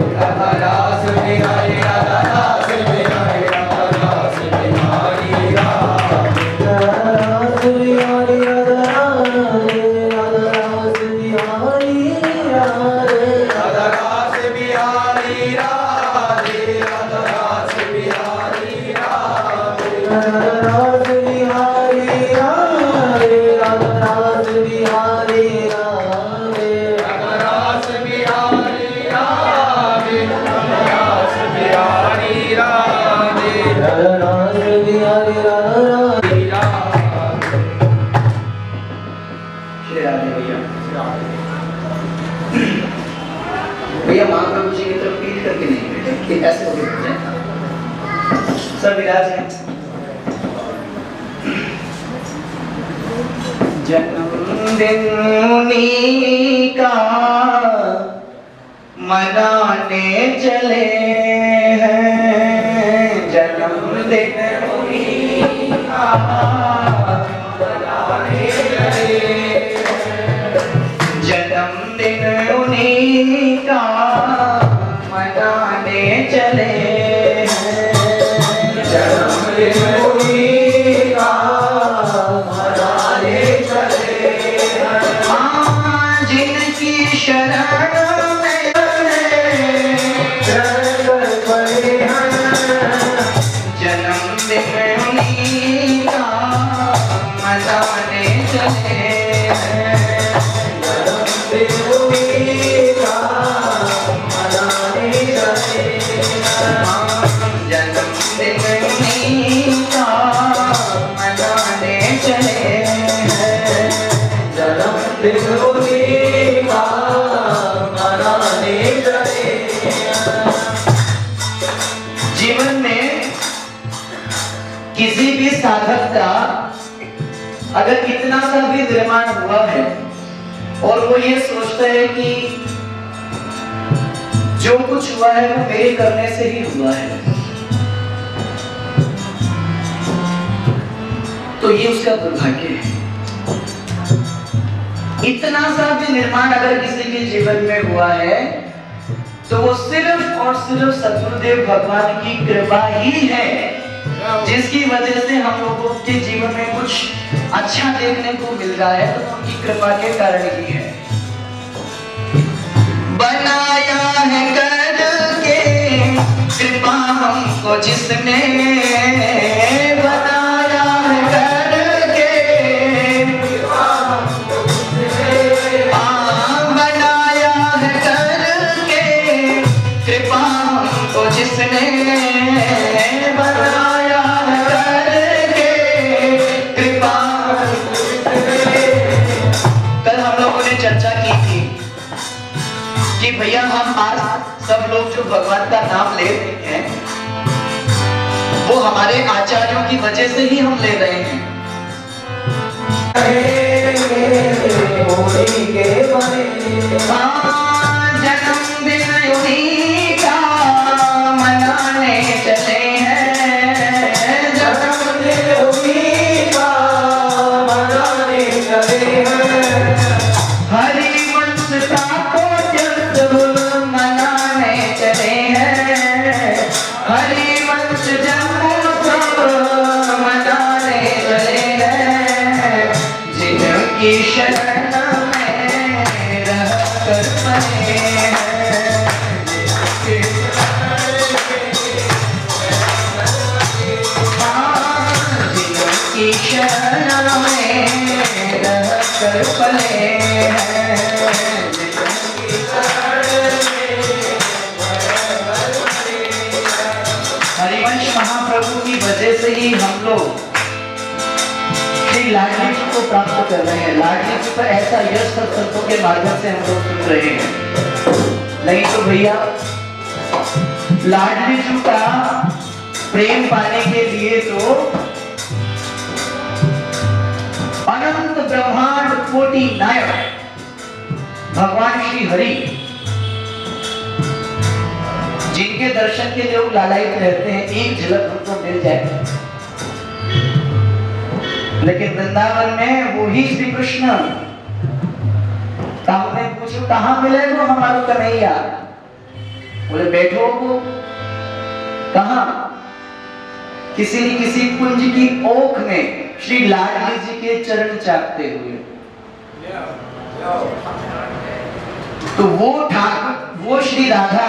Speaker 2: राधे, राधा रास बिहारी, राधा रास बिहारी राधे, राधा रास बिहारी राधे, राधा रास बिहारी राधे, राधा रास बिहारी राधे, राधा रास बिहारी राधे, राधा रास बिहारी राधे, राधा रास बिहारी राधे, राधा रास बिहारी, राधा रास श्री राधे। भैया महाप्रभु जी की तरफ पीठ करके नहीं बैठे, ऐसे हो गए सब विराज हैं। जन्मदिन मुनि का मनाने चले हैं जन्मदिन उन्हीं का मनाने चले, जन्मदिन उन्हीं का मनाने चले हैं, जन्मदिन उन्हीं का मनाने चले हैं। हाँ, जिनकी शरण मनाने चले हैं, जन्मदिन उन्हीं का मनाने चले हैं, जन्मदिन उन्हीं का मनाने चले हैं, जन्मदिन उन्हीं का मनाने चले हैं। जीवन में किसी भी साधक का अगर कितना सा भी निर्माण हुआ है और वो ये सोचता है कि जो कुछ हुआ है वो मेरे करने से ही हुआ है, तो ये उसका दुर्भाग्य है। इतना सा भी निर्माण अगर किसी के जीवन में हुआ है तो वो सिर्फ और सिर्फ सद्गुरुदेव भगवान की कृपा ही है, जिसकी वजह से हम लोगों के जीवन में कुछ अच्छा देखने को मिल रहा है, तो उनकी कृपा के कारण ही है। बनाया है करके कृपा हमको जिसने, बनाया है करके कृपा हमको जिसने, बनाया है करके कृपा हमको जिसने, बनाया है करके कृपा। कल हम लोगों ने चर्चा की थी कि भैया हम आज सब लोग जो भगवान का नाम ले रहे हैं वो हमारे आचार्यों की वजह से ही हम ले रहे हैं। जन्मदिन उन्हीं का मनाने चले हैं, जन्मदिन उन्हीं का मनाने चले हैं, हरिवंश का को जन्म मनाने चले हैं, हरिवंश जन्मोत्सव मनाने चले हैं, जिनकी शरण में रह कर बने हैं, जिनकी शरण में रह कर पले हैं, हरिवंश महाप्रभु की वजह से ही हम लोग श्री लाडली जी को प्राप्त कर रहे हैं। लाडली जी पर ऐसा यश सत्संगों के माध्यम से हम लोग सुन रहे हैं। नहीं तो भैया लाडली जी का प्रेम पाने के लिए तो अनंत ब्रह्मांड कोटि नायक भगवान श्री हरि, जिनके दर्शन के लोग लालायित रहते हैं, एक झलक उनको मिल जाए। लेकिन वृंदावन में वो ही श्री कृष्ण, ने पूछो कहां मिले वो हमारो कन्हैया, बोले बैठो वो कहां, किसी न किसी कुंज की ओख में श्री लाडली जी के चरण चाटते हुए। तो वो श्री राधा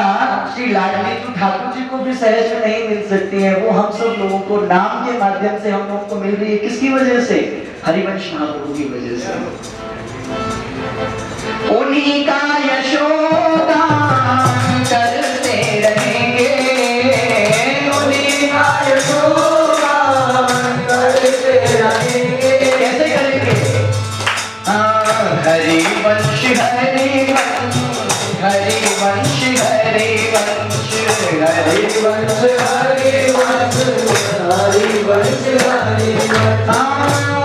Speaker 2: श्री लाडली जी ठाकुर जी को भी सहज में नहीं मिल सकती है, वो हम सब लोगों को नाम के माध्यम से हम लोगों को मिल रही है। किसकी वजह से? हरिवंश महाप्रभु की वजह से। उन्हीं का यशोगान करते रहेंगे, उन्हीं का यशोगान करते रहेंगे। कैसे करेंगे? हरिवंश हरिवंश हरिवंश हरिवंश हरिवंश हरिवंश हरिवंश हरिवंश,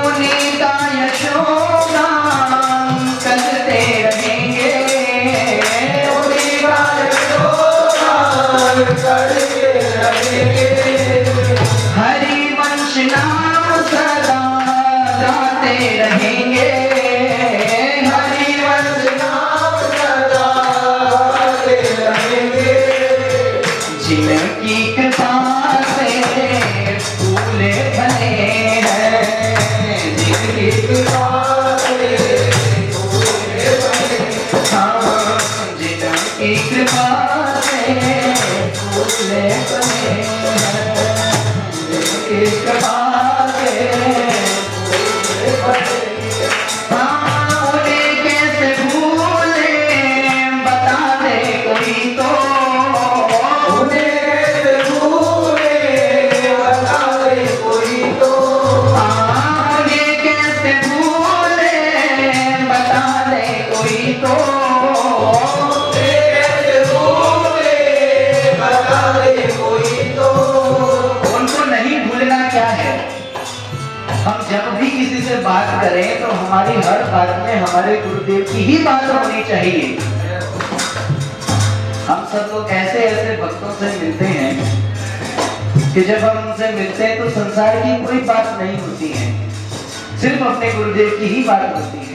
Speaker 2: उन्हीं का यशोगान करते रहेंगे, उन्हीं का
Speaker 1: करके रहेंगे।
Speaker 2: हरिवंश नाम सदा गाते रहेंगे।
Speaker 1: हरिवंश नाम सदा गाते रहेंगे।
Speaker 2: जिनकी कृपा से फूले फले हैं, जिनकी
Speaker 1: कृपा से फूले फले।
Speaker 2: हाँ, जिनकी कृपा से फूले फले हैं, जिनकी कृपा से फूले फले। हाँ, उन्हें कैसे भूले बता दे कोई तो। हम जब भी किसी से बात करें तो हमारी हर बात में हमारे गुरुदेव की ही बात होनी चाहिए। हम सब लोग ऐसे ऐसे भक्तों से मिलते हैं कि जब हम उनसे मिलते हैं तो संसार की कोई बात नहीं होती है, सिर्फ अपने गुरुदेव की ही बात होती है।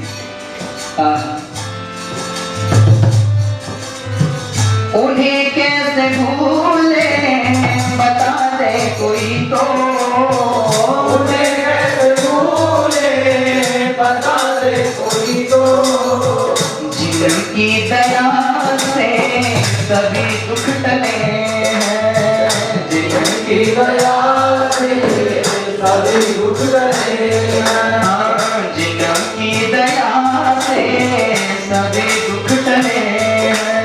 Speaker 2: उन्हें कैसे भूले बता दे कोई तो।
Speaker 1: उन्हें कैसे भूले बता दे कोई तो।
Speaker 2: जिनकी दया से सभी दुख टले हैं,
Speaker 1: जिनकी दया से सभी दुख टले हैं।
Speaker 2: जिनकी दया से सभी दुख टले हैं,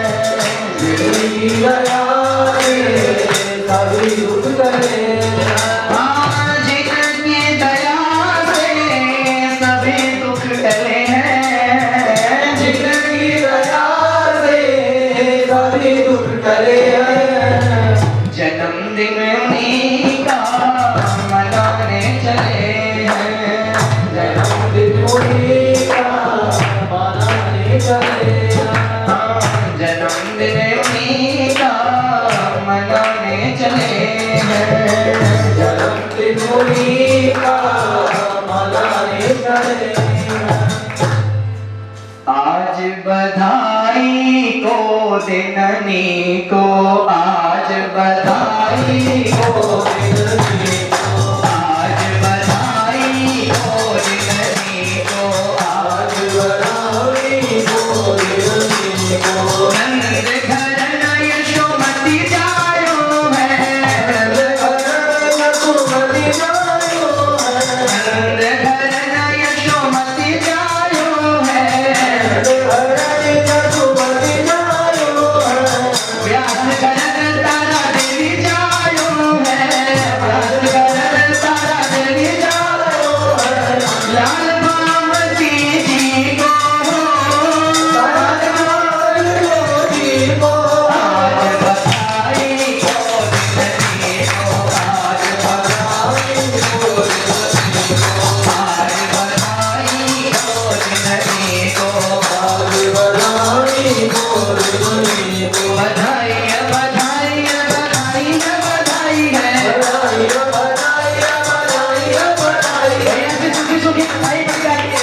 Speaker 1: जिनकी दया से सभी दुख टले हैं।
Speaker 2: जिनकी दया से सभी दुख टले हैं,
Speaker 1: जिनकी दया से सभी दुख टले हैं।
Speaker 2: जन्मदिन उन्हीं का मनाने चले हैं,
Speaker 1: जन्मदिन उन्हीं का मनाने चले हैं।
Speaker 2: जन्मदिन उन्हीं का मनाने चले हैं,
Speaker 1: जन्मदिन उन्हीं का मनाने चले हैं।
Speaker 2: आज बधाई को दिननी को, आज बधाई को
Speaker 1: दिननी को,
Speaker 2: आज बधाई को दिननी को,
Speaker 1: आज बधाई को दिननी को।
Speaker 2: नंद घर यशोमती जायो है,
Speaker 1: नंद घर यशोमती जायो है,
Speaker 2: नंद घर यशोमती जायो है,
Speaker 1: नंद घर यशोमती जायो है।
Speaker 2: व्यास घर तारा देवी जायो है, व्यास घर तारा देवी जायो है, लाल बामती जी को,
Speaker 1: लाल बामती को,
Speaker 2: आज बधाई को दिननी को, आज बधाई को दिननी को, आज बधाई को दिननी को,
Speaker 1: आज बधाई को दिननी को।
Speaker 2: बधाई बधाई बधाई बधाई है,
Speaker 1: बधाई बधाई बधाई बधाई।
Speaker 2: ऐसे सुखी सुखी बधाई बजाइए।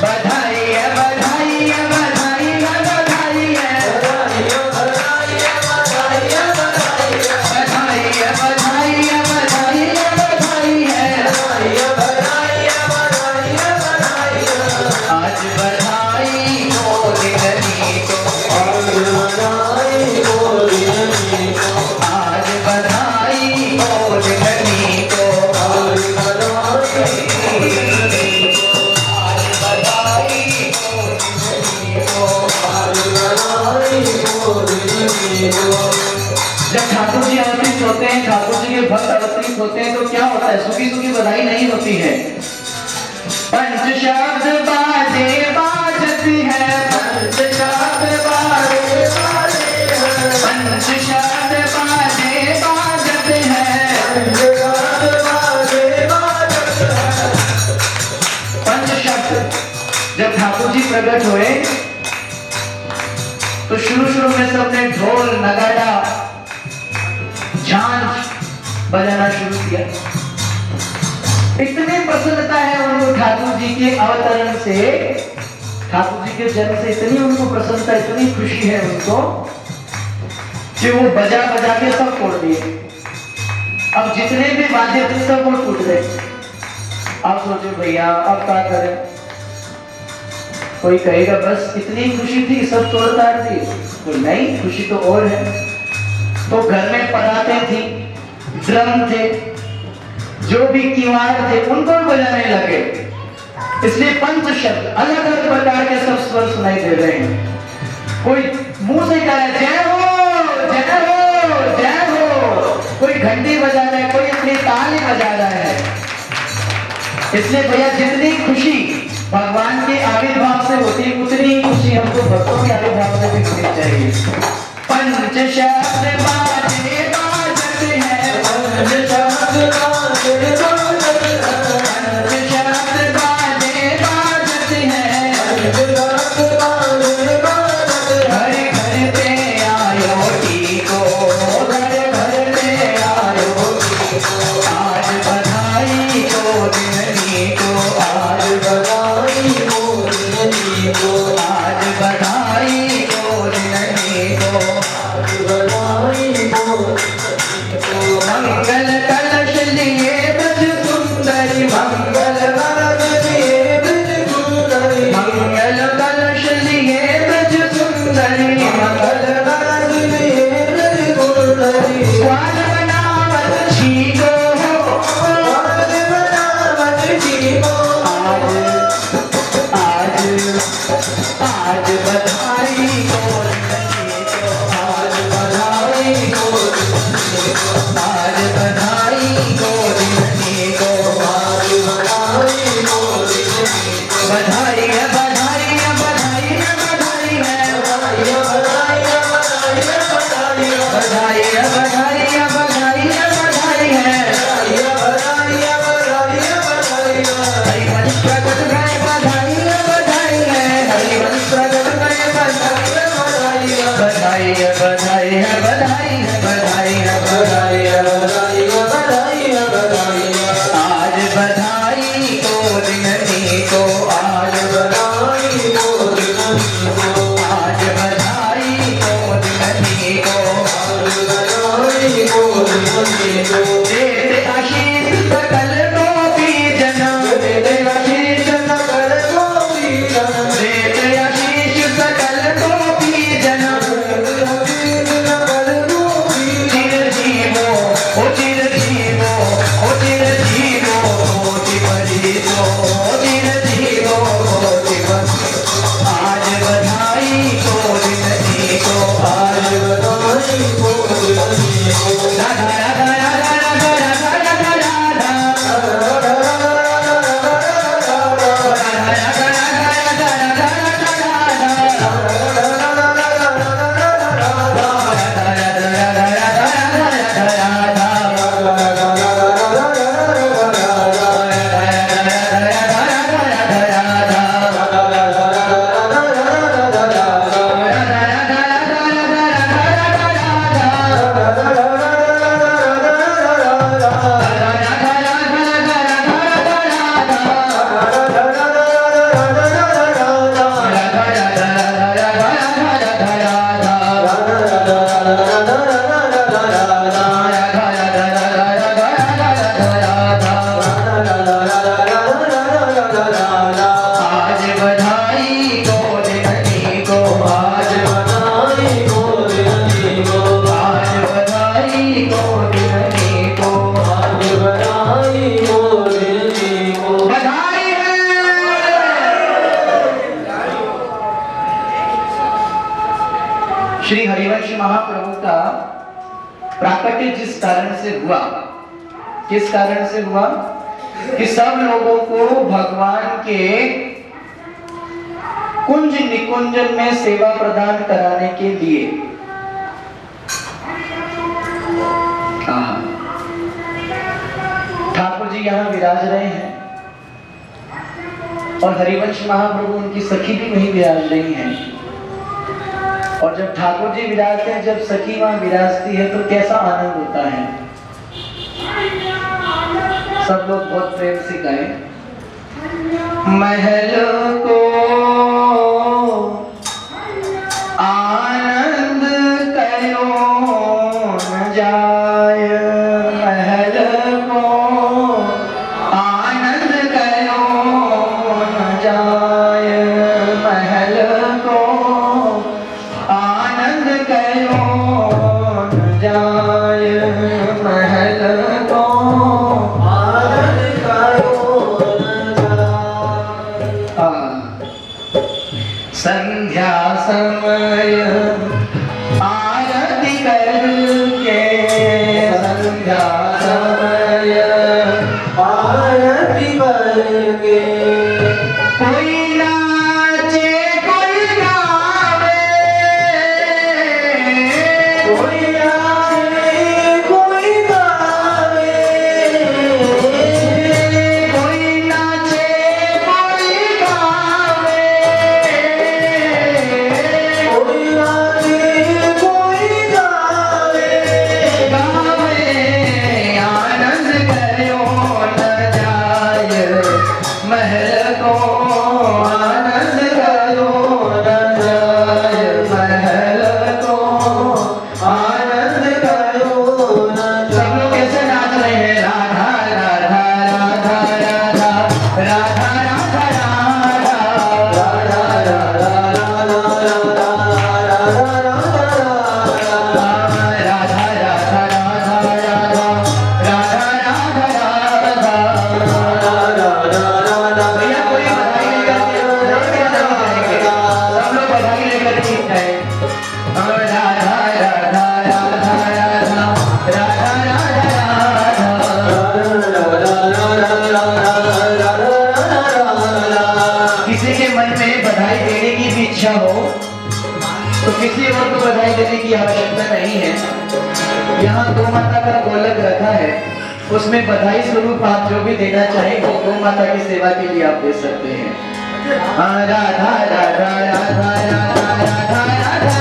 Speaker 2: बधाई बधाई बधाई बधाई है,
Speaker 1: बधाई बधाई बधाई बधाई।
Speaker 2: बधाई बधाई बधाई बधाई है,
Speaker 1: बधाई बधाई बधाई बधाई।
Speaker 2: आज बधाई को दिननी को,
Speaker 1: आज बधाई को दिननी को,
Speaker 2: आज बधाई को दिननी को,
Speaker 1: आज बधाई को दिननी को,
Speaker 2: आज बधाई को दिननी को।
Speaker 1: आज बधाई को दिननी को।
Speaker 2: जब ठाकुर जी अवतरित होते हैं, ठाकुर जी के भक्त अवतरित होते हैं तो क्या होता है? सुखी सुखी बधाई नहीं होती है। पंच शब्द बाजे बाजती है, पंच शब्द बाजे बाजे हैं, पंच शब्द बाजे बाजते हैं, पंच शब्द जब ठाकुर जी प्रकट हुए तो शुरू में सबने ढोल नगाड़ा झांझ बजाना शुरू किया। इतनी प्रसन्नता है उनको ठाकुर जी के अवतरण से, ठाकुर जी के जन्म से इतनी उनको प्रसन्नता, इतनी खुशी है उनको कि वो बजा बजा के सब तोड़ दिए। अब जितने भी वाद्य थे सब वो टूट गए। आप सोचो भैया अब क्या करें? कोई कहेगा बस इतनी खुशी थी सब तोड़ ताड़ दी, तो नहीं, खुशी तो और है। तो घर में पराते थी, ड्रम थे, जो भी किवाड़ थे उनको भी बजाने लगे। इसलिए पंच शब्द अलग अलग प्रकार के सब स्वर सुनाई दे रहे हैं। कोई मुंह से कह रहा है जय हो जय हो जय हो, कोई घंटी बजा रहा है, कोई अपनी ताली बजा रहा है। इसलिए भैया जितनी खुशी भगवान के आविर्भाव से होती है उतनी खुशी हमको भक्तों के आविर्भाव से भी होनी चाहिए। पंच शब्द बाजे बाजते हैं, पंच शब्द बाजे बाजते हैं, पंच शब्द बाजे बाजते हैं, पंच शब्द बाजे बाजते हैं। घर घर पे आयो टीको, घर घर पे आयो टीको, आज बधाई को दिननी को, आज बधाई को दिननी को, आज बधाई को दिननी को, आज बधाई को। मंगल कलश लिए ब्रज सुंदरी, मंगल कलश लिए ब्रज सुंदरी, मंगल कलश लिए ब्रज सुंदरी, मंगल कलश लिए ब्रज सुंदरी। ग्वाल बनावत छी को, ग्वाल बनावत छी को, आज आज बधाई को दिननी को, आज बधाई को दिननी को, आज बधाई को दिननी को, आज बधाई को दिननी को। बधाई है बधाई है बधाई है बधाई है, बधाई है बधाई है बधाई है बधाई है, बधाई है बधाई है बधाई है बधाई है, बधाई है बधाई है बधाई है बधाई है। हरिवंश प्रगट गए बधाई है बधाई है, हरिवंश प्रगट गए बधाई है बधाई है, बधाई है बधाई है बधाई है बधाई है बधाई है बधाई है बधाई है बधाई है। आज बधाई को दिननी को, आज बधाई को दिननी को, आज बधाई को दिननी को, आज बधाई को दिननी को। देते आशीष सकल गोपी जन, देते आशीष सकल गोपी जन, देते आशीष सकल गोपी जन, चिरजीवो ओ चिरजीवो ओ चिरजीवो कोटि परितो, चिरजीवो कोटि परितो। आज बधाई को दिननी को, आज बधाई को दिननी को। राधा राधा राधा राधा राधा राधा राधा श्री हरिवंश महाप्रभु का प्राकट्य जिस कारण से हुआ, किस कारण से हुआ कि सब लोगों को भगवान के कुंज निकुंजन में सेवा प्रदान कराने के लिए। ठाकुर जी यहाँ विराज रहे हैं और हरिवंश महाप्रभु उनकी सखी भी वहीं विराज रही हैं। और जब ठाकुर जी विराजते हैं, जब सखी माँ विराजती है, तो कैसा आनंद होता है। सब लोग बहुत प्रेम से गाएं। महल को आनंद कयो न जाय, महल को आनंद कयो न जाय, महल को आनंद कयो न जाय, महल को आनंद कयो न जाय। संध्या समय आरती करके, संध्या समय आरती करके, कोई नाचे कोई गावे, कोई नाचे कोई गावे, कोई नाचे कोई गावे, कोई नाचे कोई गावे, गावे आनंद करो न जाय, महल को आनंद करो न जाय, महल को आनंद करो न जाय। सब लोग कैसे नाच रहे हैं। राधा राधा राधा राधा राधा राधा राधा किसी के मन में बधाई देने की भी इच्छा हो तो किसी और को बधाई देने की आवश्यकता नहीं है। यहाँ गौ माता का गोलक रखा है, उसमें बधाई स्वरूप आप जो भी देना चाहें वो गौ माता की सेवा के लिए आप दे सकते हैं। राधा राधा राधा राधा राधा राधा